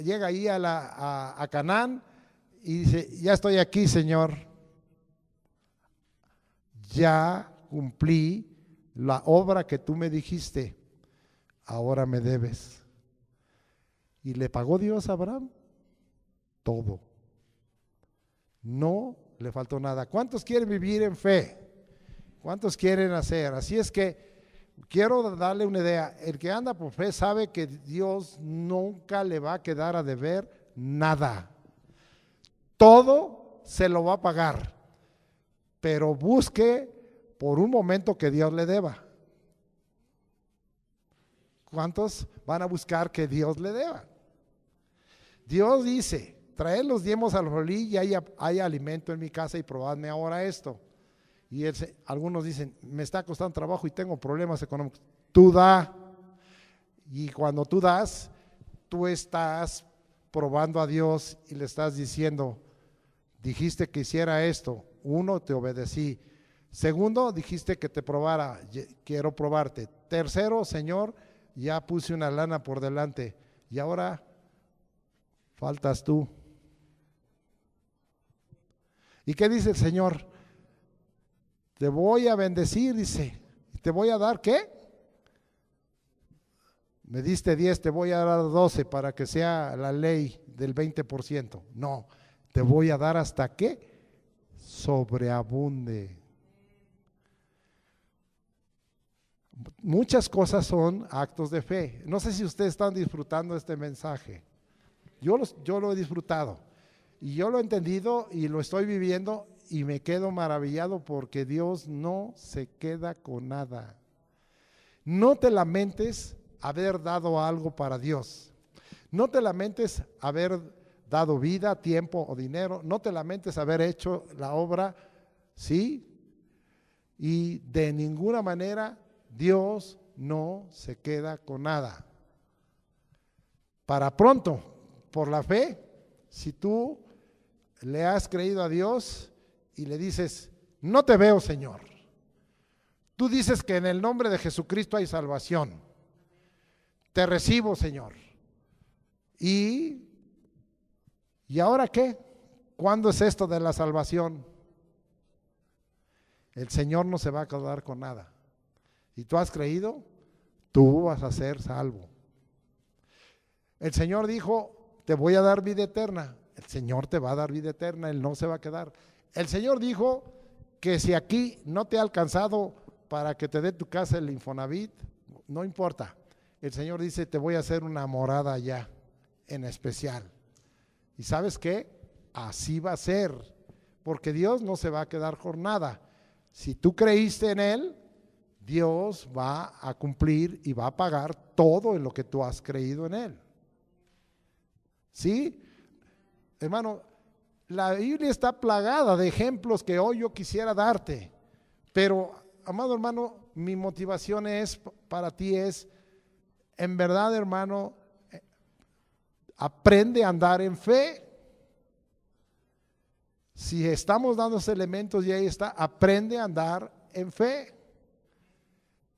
Speaker 1: llega ahí a Canaán y dice: ya estoy aquí, Señor. Ya cumplí la obra que tú me dijiste, ahora me debes. ¿Y le pagó Dios a Abraham? Todo. No le faltó nada. ¿Cuántos quieren vivir en fe? ¿Cuántos quieren hacer? Así es que quiero darle una idea. El que anda por fe sabe que Dios nunca le va a quedar a deber nada. Todo se lo va a pagar. Pero busque por un momento que Dios le deba. ¿Cuántos van a buscar que Dios le deba? Dios dice: traed los diezmos al rolí y hay alimento en mi casa y probadme ahora esto. Y algunos dicen: me está costando trabajo y tengo problemas económicos. Tú da. Y cuando tú das, tú estás probando a Dios y le estás diciendo: dijiste que hiciera esto. 1, te obedecí. 2, dijiste que te probara, quiero probarte. 3, Señor, ya puse una lana por delante y ahora faltas tú. ¿Y qué dice el Señor? Te voy a bendecir, dice. ¿Te voy a dar qué? Me diste 10, te voy a dar 12 para que sea la ley del 20%. No, te voy a dar hasta que sobreabunde. Muchas cosas son actos de fe. No sé si ustedes están disfrutando este mensaje. Yo lo he disfrutado y yo lo he entendido y lo estoy viviendo y me quedo maravillado porque Dios no se queda con nada. No te lamentes haber dado algo para Dios. No te lamentes haber dado vida, tiempo o dinero. No te lamentes haber hecho la obra, ¿sí? Y de ninguna manera Dios no se queda con nada. Para pronto, por la fe, si tú le has creído a Dios y le dices: no te veo, Señor. Tú dices que en el nombre de Jesucristo hay salvación. Te recibo, Señor. Y ¿Y ahora qué? ¿Cuándo es esto de la salvación? El Señor no se va a quedar con nada. Si tú has creído, tú vas a ser salvo. El Señor dijo, te voy a dar vida eterna. El Señor te va a dar vida eterna, Él no se va a quedar. El Señor dijo que si aquí no te ha alcanzado para que te dé tu casa el Infonavit, no importa. El Señor dice, te voy a hacer una morada allá, en especial. ¿Y sabes qué? Así va a ser, porque Dios no se va a quedar con nada. Si tú creíste en Él, Dios va a cumplir y va a pagar todo en lo que tú has creído en Él. ¿Sí? Hermano, la Biblia está plagada de ejemplos que hoy yo quisiera darte, pero, amado hermano, mi motivación para ti es, en verdad, hermano, aprende a andar en fe. Si estamos dando esos elementos y ahí está, aprende a andar en fe.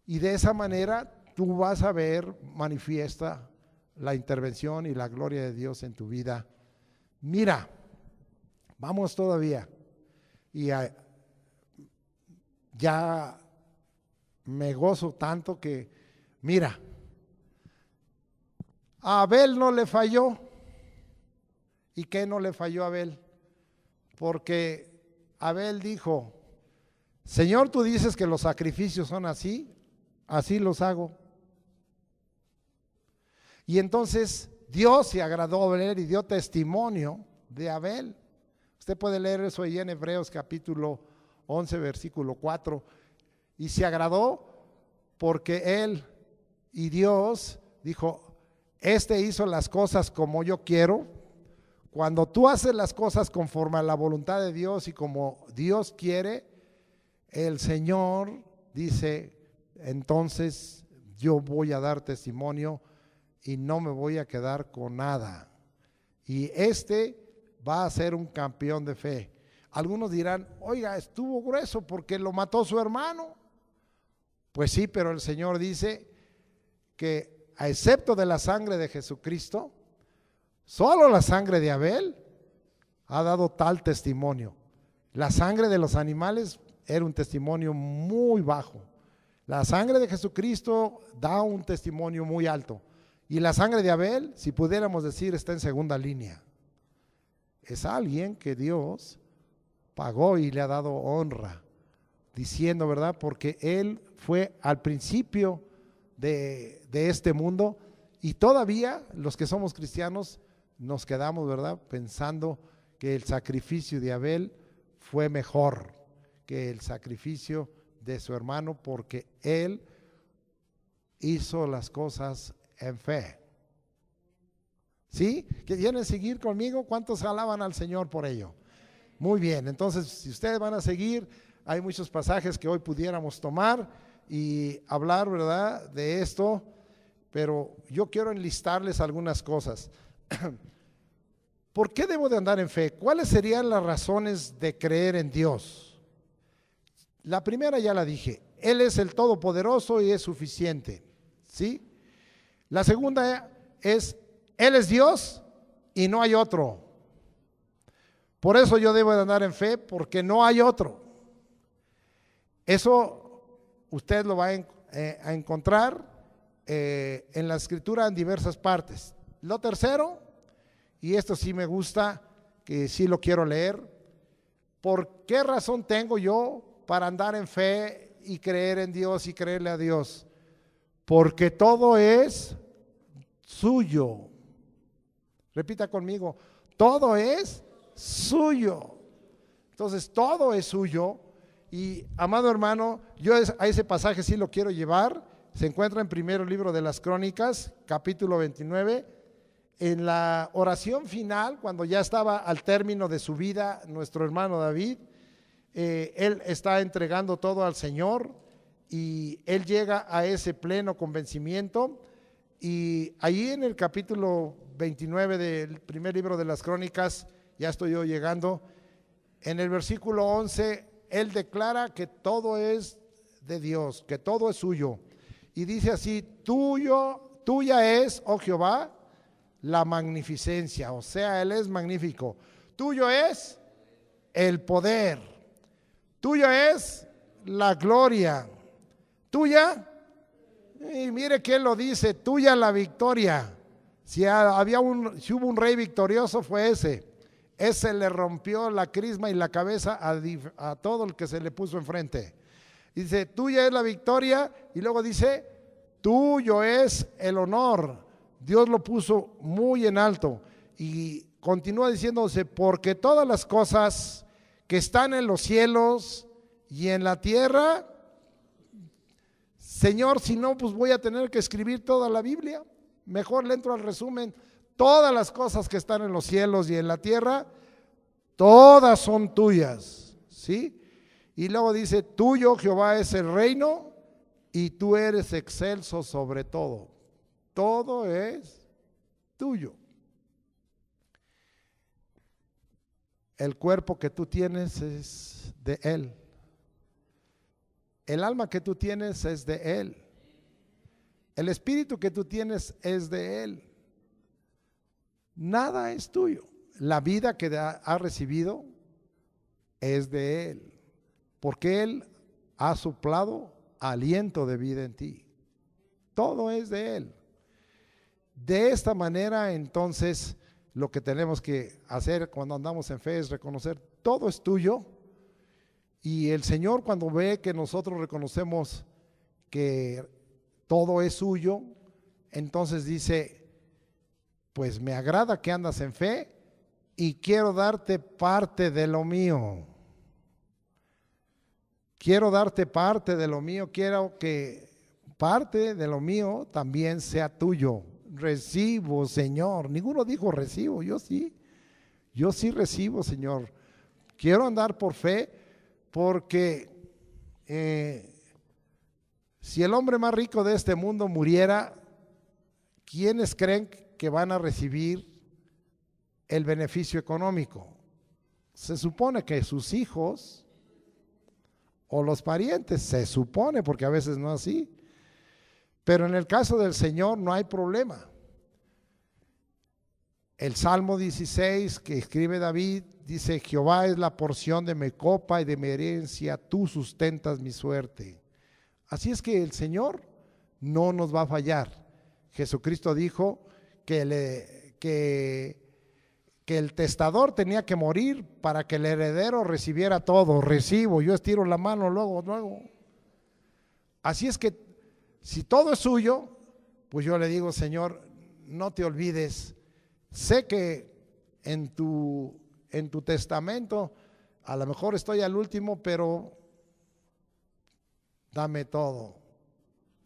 Speaker 1: Y de esa manera tú vas a ver manifiesta la intervención y la gloria de Dios en tu vida. Mira, vamos todavía. Y ya me gozo tanto que, mira, a Abel no le falló. ¿Y qué no le falló a Abel? Porque Abel dijo, Señor, tú dices que los sacrificios son así, así los hago. Y entonces Dios se agradó a Abel y dio testimonio de Abel. Usted puede leer eso ahí en Hebreos capítulo 11, versículo 4. Y se agradó porque él y Dios dijo, hizo las cosas como yo quiero. Cuando tú haces las cosas conforme a la voluntad de Dios y como Dios quiere, el Señor dice, entonces yo voy a dar testimonio y no me voy a quedar con nada. Y va a ser un campeón de fe. Algunos dirán, oiga, estuvo grueso porque lo mató su hermano. Pues sí, pero el Señor dice que a excepto de la sangre de Jesucristo, solo la sangre de Abel ha dado tal testimonio. La sangre de los animales era un testimonio muy bajo. La sangre de Jesucristo da un testimonio muy alto. Y la sangre de Abel, si pudiéramos decir, está en segunda línea. Es alguien que Dios pagó y le ha dado honra, diciendo, ¿verdad? Porque él fue al principio de este mundo y todavía los que somos cristianos nos quedamos, ¿verdad? Pensando que el sacrificio de Abel fue mejor que el sacrificio de su hermano porque él hizo las cosas en fe. ¿Sí? ¿Quieren seguir conmigo? ¿Cuántos alaban al Señor por ello? Muy bien, entonces si ustedes van a seguir, hay muchos pasajes que hoy pudiéramos tomar y hablar, ¿verdad?, de esto, pero yo quiero enlistarles algunas cosas. ¿Por qué debo de andar en fe? ¿Cuáles serían las razones de creer en Dios? La primera ya la dije, Él es el Todopoderoso y es suficiente, ¿sí? La segunda es, Él es Dios y no hay otro. Por eso yo debo de andar en fe, porque no hay otro. Eso usted lo va a encontrar en la Escritura en diversas partes. Lo tercero, y esto sí me gusta, que sí lo quiero leer, ¿por qué razón tengo yo para andar en fe y creer en Dios y creerle a Dios? Porque todo es suyo. Repita conmigo, todo es suyo. Entonces todo es suyo. Y amado hermano, yo a ese pasaje sí lo quiero llevar. Se encuentra en primero libro de las Crónicas, capítulo 29, en la oración final, cuando ya estaba al término de su vida nuestro hermano David. Él está entregando todo al Señor y él llega a ese pleno convencimiento. Y ahí en el capítulo 29 del primer libro de las Crónicas, ya estoy yo llegando, en el versículo 11, él declara que todo es de Dios, que todo es suyo. Y dice así, tuya es, oh Jehová, la magnificencia, o sea, Él es magnífico. Tuyo es el poder, tuyo es la gloria, tuya, y mire que Él lo dice, tuya la victoria. Si hubo un rey victorioso fue ese le rompió la crisma y la cabeza a todo el que se le puso enfrente. Dice, tuya es la victoria, y luego dice, tuyo es el honor. Dios lo puso muy en alto, y continúa diciéndose, porque todas las cosas que están en los cielos y en la tierra, Señor, si no, pues voy a tener que escribir toda la Biblia. Mejor le entro al resumen. Todas las cosas que están en los cielos y en la tierra, todas son tuyas, ¿sí? Y luego dice, tuyo Jehová es el reino y tú eres excelso sobre todo. Todo es tuyo. El cuerpo que tú tienes es de Él. El alma que tú tienes es de Él. El espíritu que tú tienes es de Él. Nada es tuyo. La vida que has recibido es de Él, porque Él ha soplado aliento de vida en ti. Todo es de Él. De esta manera, entonces, lo que tenemos que hacer cuando andamos en fe es reconocer, todo es tuyo. Y el Señor, cuando ve que nosotros reconocemos que todo es suyo, entonces dice, pues me agrada que andas en fe y quiero darte parte de lo mío. Quiero darte parte de lo mío, quiero que parte de lo mío también sea tuyo. Recibo, Señor. Ninguno dijo recibo, yo sí recibo, Señor. Quiero andar por fe, porque si el hombre más rico de este mundo muriera, ¿quiénes creen que van a recibir el beneficio económico? Se supone que sus hijos o los parientes, se supone, porque a veces no es así. Pero en el caso del Señor no hay problema. El Salmo 16 que escribe David dice, Jehová es la porción de mi copa y de mi herencia, tú sustentas mi suerte. Así es que el Señor no nos va a fallar. Jesucristo dijo que el testador tenía que morir para que el heredero recibiera todo. Recibo, yo estiro la mano luego. Así es que si todo es suyo, pues yo le digo, Señor, no te olvides. Sé que en tu testamento, a lo mejor estoy al último, pero dame todo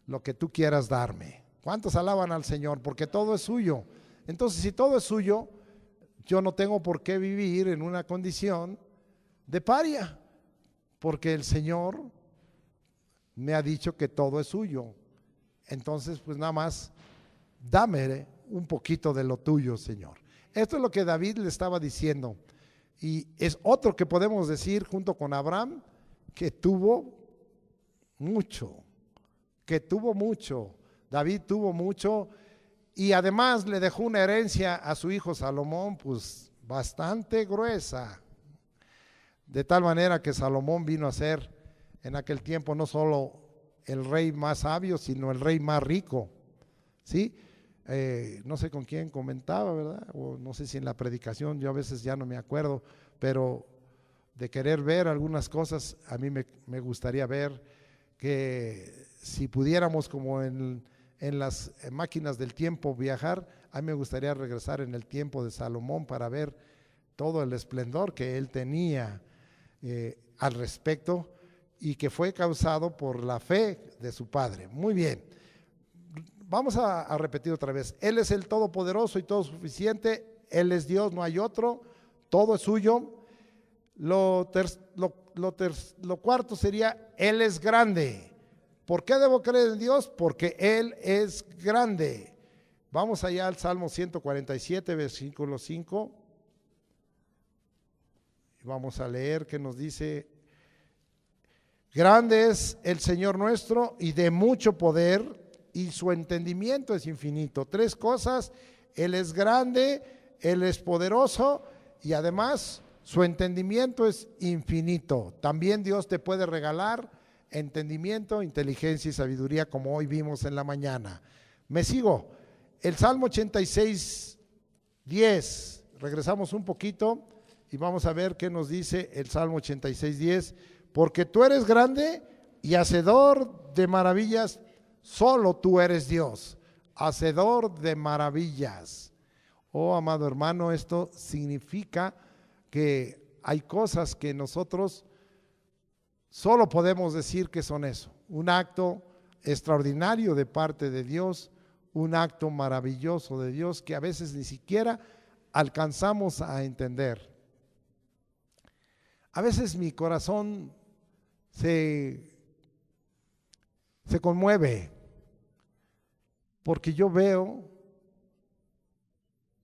Speaker 1: lo que tú quieras darme. ¿Cuántos alaban al Señor? Porque todo es suyo. Entonces, si todo es suyo, yo no tengo por qué vivir en una condición de paria, porque el Señor me ha dicho que todo es suyo. Entonces, pues nada más, dame un poquito de lo tuyo, Señor. Esto es lo que David le estaba diciendo. Y es otro que podemos decir junto con Abraham, que tuvo mucho. David tuvo mucho, y además le dejó una herencia a su hijo Salomón, pues bastante gruesa. De tal manera que Salomón vino a ser en aquel tiempo no solo el rey más sabio, sino el rey más rico, ¿sí? No sé con quién comentaba, ¿verdad? O no sé si en la predicación, yo a veces ya no me acuerdo, pero de querer ver algunas cosas, a mí me gustaría ver que si pudiéramos como en las máquinas del tiempo viajar, a mí me gustaría regresar en el tiempo de Salomón para ver todo el esplendor que él tenía al respecto, y que fue causado por la fe de su padre. Muy bien, vamos a repetir otra vez. Él es el todopoderoso y todo suficiente, Él es Dios, no hay otro, todo es suyo. Lo cuarto sería, Él es grande. ¿Por qué debo creer en Dios? Porque Él es grande. Vamos allá al Salmo 147, versículo 5. Vamos a leer que nos dice: grande es el Señor nuestro y de mucho poder, y su entendimiento es infinito. Tres cosas: Él es grande, Él es poderoso y además su entendimiento es infinito. También Dios te puede regalar entendimiento, inteligencia y sabiduría, como hoy vimos en la mañana. Me sigo. El Salmo 86, 10. Regresamos un poquito y vamos a ver qué nos dice el Salmo 86, 10. Porque tú eres grande y hacedor de maravillas, solo tú eres Dios, hacedor de maravillas. Oh, amado hermano, esto significa que hay cosas que nosotros solo podemos decir que son eso, un acto extraordinario de parte de Dios, un acto maravilloso de Dios que a veces ni siquiera alcanzamos a entender. A veces mi corazón se conmueve porque yo veo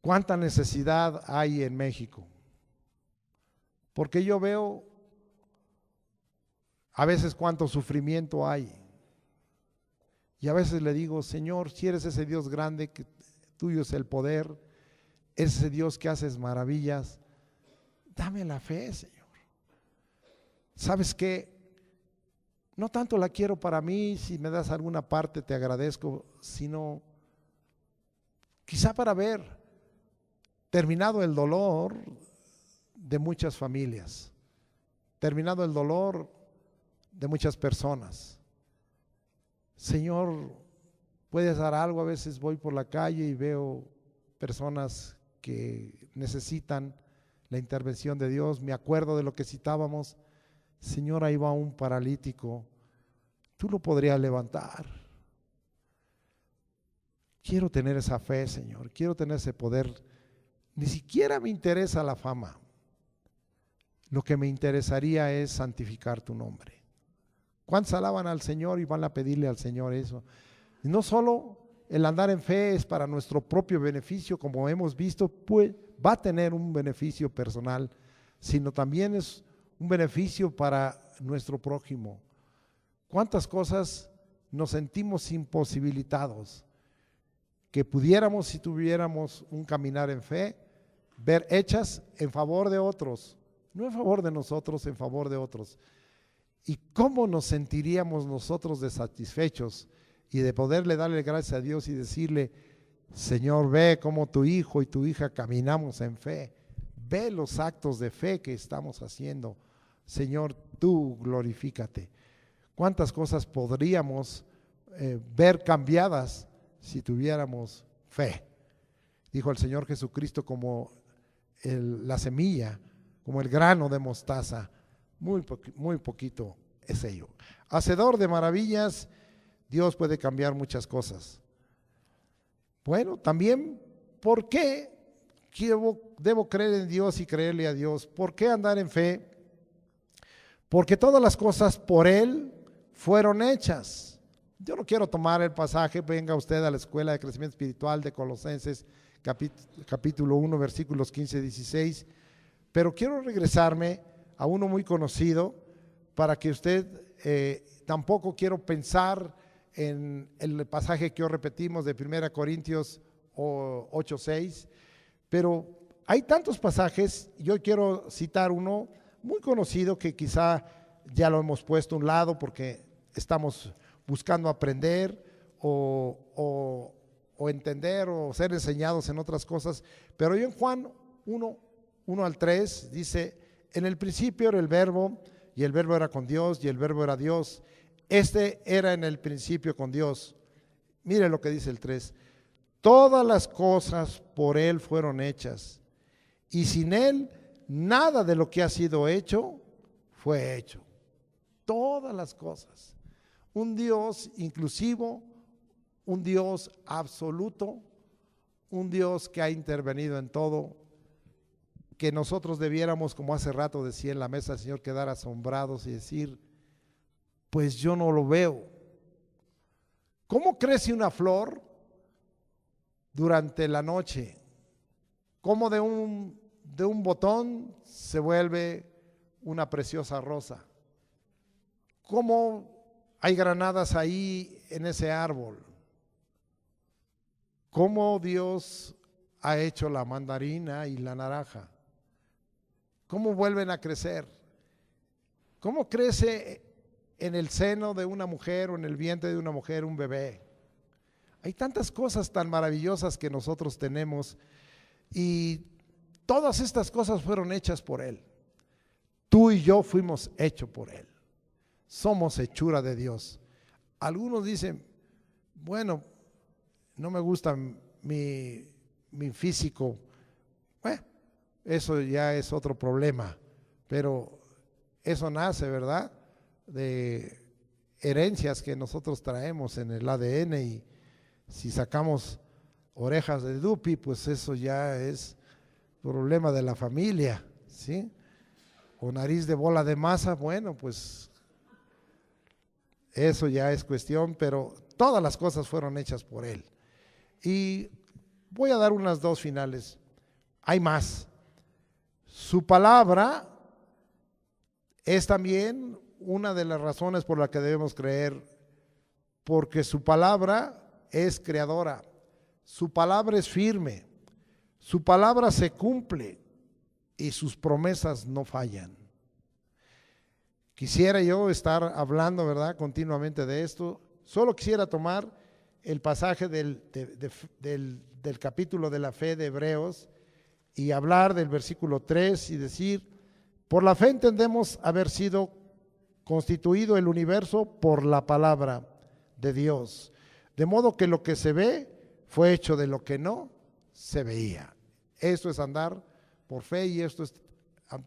Speaker 1: cuánta necesidad hay en México, porque yo veo a veces cuánto sufrimiento hay. Y a veces le digo, Señor, si eres ese Dios grande, que tuyo es el poder, ese Dios que haces maravillas, dame la fe, Señor. ¿Sabes qué? No tanto la quiero para mí, si me das alguna parte te agradezco, sino quizá para ver terminado el dolor de muchas familias, terminado el dolor de muchas personas. Señor, puedes dar algo. A veces voy por la calle y veo personas que necesitan la intervención de Dios. Me acuerdo de lo que citábamos. Señor, ahí va un paralítico, tú lo podrías levantar. Quiero tener esa fe, Señor, quiero tener ese poder. Ni siquiera me interesa la fama. Lo que me interesaría es santificar tu nombre. ¿Cuántos alaban al Señor y van a pedirle al Señor eso? Y no solo el andar en fe es para nuestro propio beneficio, como hemos visto, pues va a tener un beneficio personal, sino también es un beneficio para nuestro prójimo. ¿Cuántas cosas nos sentimos imposibilitados que pudiéramos, si tuviéramos un caminar en fe, ver hechas en favor de otros, no en favor de nosotros, en favor de otros? ¿Y cómo nos sentiríamos nosotros desatisfechos y de poderle darle gracias a Dios y decirle, Señor, ve cómo tu hijo y tu hija caminamos en fe, ve los actos de fe que estamos haciendo, Señor, tú glorifícate? ¿Cuántas cosas podríamos ver cambiadas si tuviéramos fe? Dijo el Señor Jesucristo, como la semilla, como el grano de mostaza, muy poquito es ello. Hacedor de maravillas, Dios puede cambiar muchas cosas. Bueno, también, ¿por qué debo creer en Dios y creerle a Dios? ¿Por qué andar en fe? Porque todas las cosas por Él fueron hechas. Yo no quiero tomar el pasaje, venga usted a la Escuela de Crecimiento Espiritual de Colosenses, capítulo 1, versículos 15 y 16, pero quiero regresarme a uno muy conocido para que usted, tampoco quiero pensar en el pasaje que hoy repetimos de 1 Corintios 8, 6, pero hay tantos pasajes. Yo quiero citar uno muy conocido que quizá ya lo hemos puesto a un lado porque estamos buscando aprender o entender o ser enseñados en otras cosas, pero yo en Juan 1 al 3 dice: en el principio era el verbo, y el verbo era con Dios, y el verbo era Dios. Este era en el principio con Dios. Mire lo que dice el 3. Todas las cosas por Él fueron hechas, y sin Él nada de lo que ha sido hecho fue hecho. Todas las cosas. Un Dios inclusivo, un Dios absoluto, un Dios que ha intervenido en todo, que nosotros debiéramos, como hace rato decía en la mesa el Señor, quedar asombrados y decir, pues yo no lo veo. ¿Cómo crece una flor durante la noche? ¿Cómo de un botón se vuelve una preciosa rosa? ¿Cómo hay granadas ahí en ese árbol? ¿Cómo Dios ha hecho la mandarina y la naranja. ¿Cómo vuelven a crecer? ¿Cómo crece en el seno de una mujer o en el vientre de una mujer un bebé? Hay tantas cosas tan maravillosas que nosotros tenemos y todas estas cosas fueron hechas por Él. Tú y yo fuimos hechos por Él. Somos hechura de Dios. Algunos dicen, bueno, no me gusta mi físico. Bueno, eso ya es otro problema, pero eso nace, ¿verdad?, de herencias que nosotros traemos en el ADN, y si sacamos orejas de dupi, pues eso ya es problema de la familia, ¿sí? O nariz de bola de masa, bueno, pues eso ya es cuestión, pero todas las cosas fueron hechas por Él. Y voy a dar unas dos finales. Hay más. Su palabra es también una de las razones por las que debemos creer, porque su palabra es creadora, su palabra es firme, su palabra se cumple y sus promesas no fallan. Quisiera yo estar hablando, ¿verdad?, continuamente de esto. Solo quisiera tomar el pasaje del capítulo de la fe de Hebreos y hablar del versículo 3 y decir: por la fe entendemos haber sido constituido el universo por la palabra de Dios, de modo que lo que se ve fue hecho de lo que no se veía. Esto es andar por fe y esto es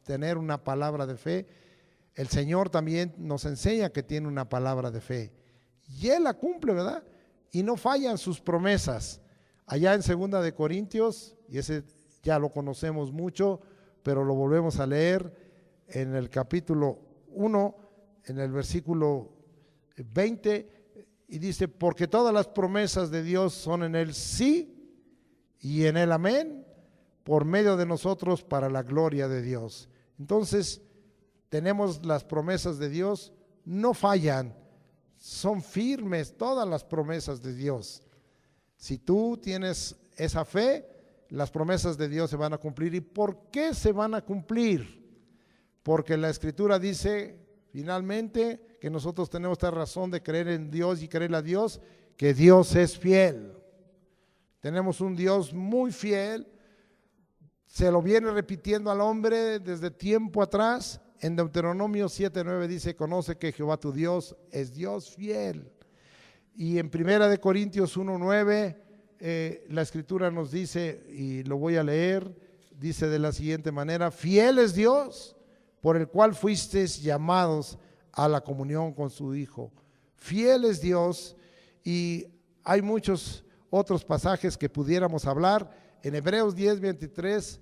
Speaker 1: tener una palabra de fe. El Señor también nos enseña que tiene una palabra de fe y Él la cumple, ¿verdad? Y no fallan sus promesas. Allá en 2 de Corintios, y ese ya lo conocemos mucho, pero lo volvemos a leer en el capítulo 1, en el versículo 20, y dice: porque todas las promesas de Dios son en Él sí y en Él amén, por medio de nosotros para la gloria de Dios. Entonces, tenemos las promesas de Dios, no fallan, son firmes todas las promesas de Dios. Si tú tienes esa fe, las promesas de Dios se van a cumplir. ¿Y por qué se van a cumplir? Porque la Escritura dice finalmente que nosotros tenemos esta razón de creer en Dios y creer a Dios, que Dios es fiel. Tenemos un Dios muy fiel, se lo viene repitiendo al hombre desde tiempo atrás. En Deuteronomio 7:9 dice: conoce que Jehová tu Dios es Dios fiel. Y en 1 de Corintios 1:9 la Escritura nos dice, y lo voy a leer, dice de la siguiente manera: fiel es Dios, por el cual fuisteis llamados a la comunión con su Hijo. Fiel es Dios. Y hay muchos otros pasajes que pudiéramos hablar. En Hebreos 10:23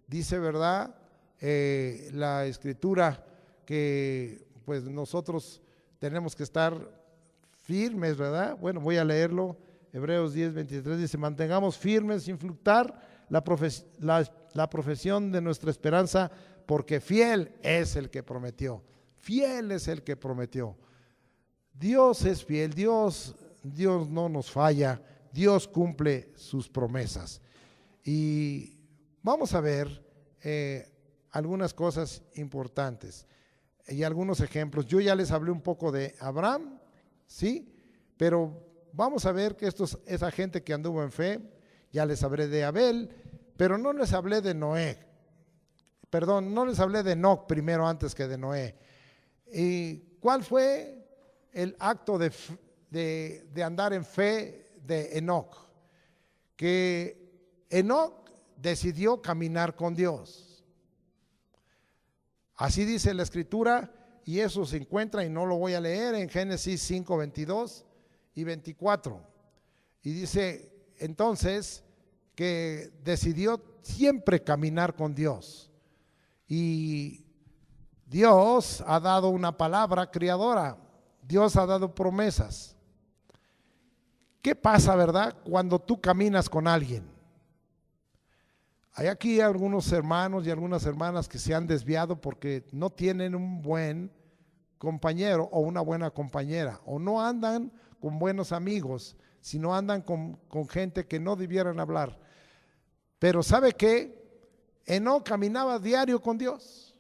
Speaker 1: dice, ¿verdad?, la Escritura que pues nosotros tenemos que estar firmes, ¿verdad? Bueno, voy a leerlo. Hebreos 10:23 dice: mantengamos firmes sin fluctuar la profesión de nuestra esperanza, porque fiel es el que prometió. Fiel es el que prometió. Dios es fiel, Dios no nos falla, Dios cumple sus promesas. Y vamos a ver algunas cosas importantes y algunos ejemplos. Yo ya les hablé un poco de Abraham, ¿sí? Pero vamos a ver que esa gente que anduvo en fe. Ya les hablé de Abel, pero no les hablé de Noé. Perdón, no les hablé de Enoc primero antes que de Noé. ¿Y cuál fue el acto de andar en fe de Enoc? Que Enoc decidió caminar con Dios. Así dice la Escritura, y eso se encuentra, y no lo voy a leer, en Génesis 5:22 y 24. Y dice entonces que decidió siempre caminar con Dios. Y Dios ha dado una palabra creadora, Dios ha dado promesas. ¿Qué pasa, verdad, cuando tú caminas con alguien? Hay aquí algunos hermanos y algunas hermanas que se han desviado porque no tienen un buen compañero o una buena compañera, o no andan con buenos amigos, sino andan con gente que no debieran hablar. Pero ¿sabe qué? Enoc caminaba diario con Dios.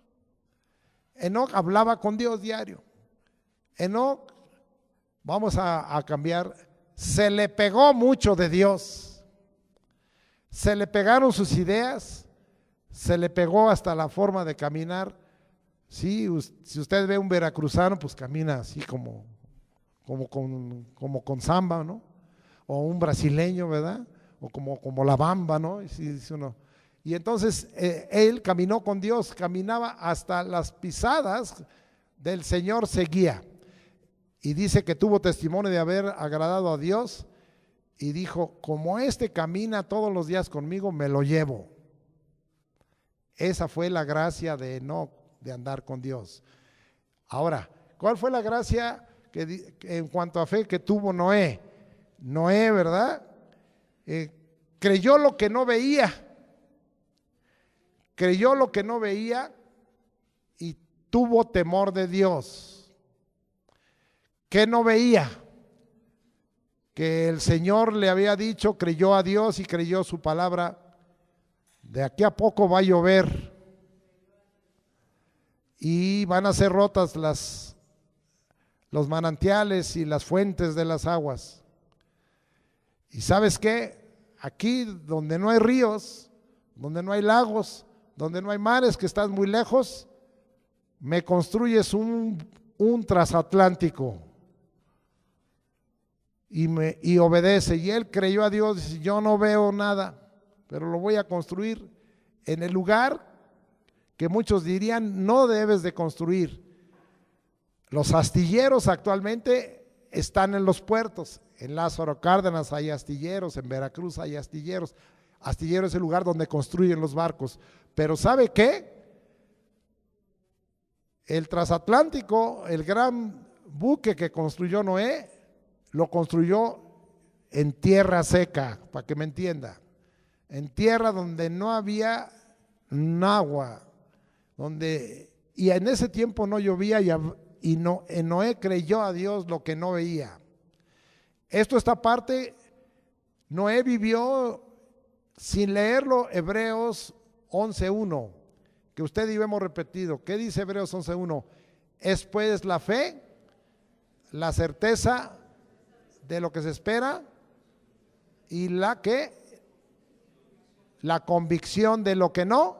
Speaker 1: Enoc hablaba con Dios diario. Enoc, vamos a cambiar, se le pegó mucho de Dios. Se le pegaron sus ideas, se le pegó hasta la forma de caminar. Sí, si usted ve un veracruzano, pues camina así como con samba, ¿no? O un brasileño, ¿verdad? O como la bamba, ¿no? Y entonces él caminó con Dios, caminaba hasta las pisadas del Señor, seguía. Y dice que tuvo testimonio de haber agradado a Dios y dijo, como este camina todos los días conmigo, me lo llevo. Esa fue la gracia de Enoc, de andar con Dios. Ahora, ¿cuál fue la gracia en cuanto a fe que tuvo Noé? Noé, ¿verdad? Creyó lo que no veía. Creyó lo que no veía y tuvo temor de Dios. ¿Qué no veía? Que el Señor le había dicho, creyó a Dios y creyó su palabra. De aquí a poco va a llover y van a ser rotas los manantiales y las fuentes de las aguas. ¿Y sabes qué? Aquí donde no hay ríos, donde no hay lagos, donde no hay mares, que estás muy lejos, me construyes un transatlántico. Y obedece. Y él creyó a Dios, dice, yo no veo nada, pero lo voy a construir en el lugar que muchos dirían no debes de construir. Los astilleros actualmente están en los puertos. En Lázaro Cárdenas hay astilleros, en Veracruz hay astilleros. Astillero es el lugar donde construyen los barcos. Pero ¿sabe qué? El transatlántico, el gran buque que construyó Noé, lo construyó en tierra seca, para que me entienda. En tierra donde no había agua, y en ese tiempo no llovía y Noé creyó a Dios lo que no veía. Esta parte, Noé vivió, sin leerlo, Hebreos 11:1, que usted y yo hemos repetido. ¿Qué dice Hebreos 11:1? Es pues la fe, la certeza de lo que se espera y la convicción de lo que no.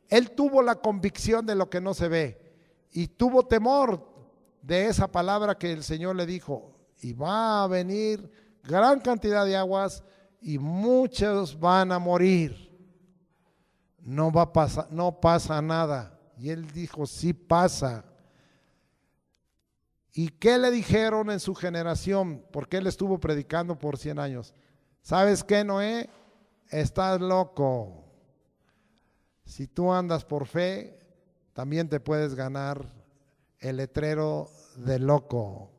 Speaker 1: Él tuvo la convicción de lo que no se ve y tuvo temor de esa palabra que el Señor le dijo, y va a venir gran cantidad de aguas y muchos van a morir. No va a pasar, no pasa nada. Y él dijo, sí pasa. ¿Y qué le dijeron en su generación? Porque él estuvo predicando por 100 años. ¿Sabes qué, Noé? Estás loco. Si tú andas por fe, también te puedes ganar el letrero de loco.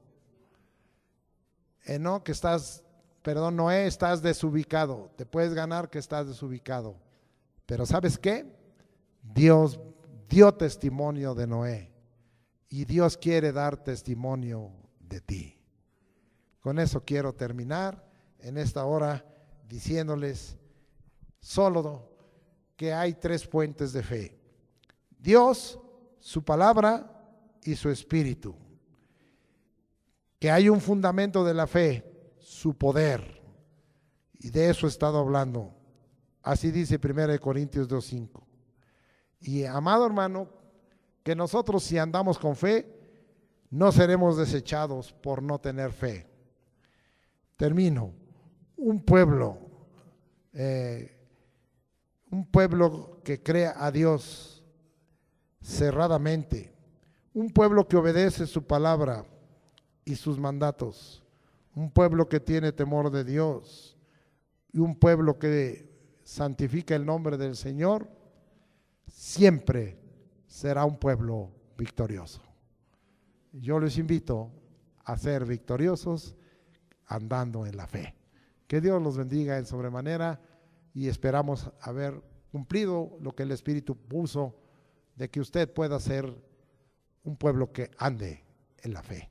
Speaker 1: Noé, estás desubicado. Te puedes ganar que estás desubicado. Pero ¿sabes qué? Dios dio testimonio de Noé y Dios quiere dar testimonio de ti. Con eso quiero terminar en esta hora diciéndoles solo que hay 3 fuentes de fe: Dios, su palabra y su espíritu. Que hay un fundamento de la fe, su poder, y de eso he estado hablando. Así dice 1 Corintios 2:5. Y amado hermano, que nosotros, si andamos con fe, no seremos desechados por no tener fe. Termino. Un pueblo que crea a Dios cerradamente, un pueblo que obedece su palabra y sus mandatos, un pueblo que tiene temor de Dios y un pueblo que santifica el nombre del Señor, siempre será un pueblo victorioso. Yo les invito a ser victoriosos andando en la fe. Que Dios los bendiga en sobremanera y esperamos haber cumplido lo que el Espíritu puso de que usted pueda ser un pueblo que ande en la fe.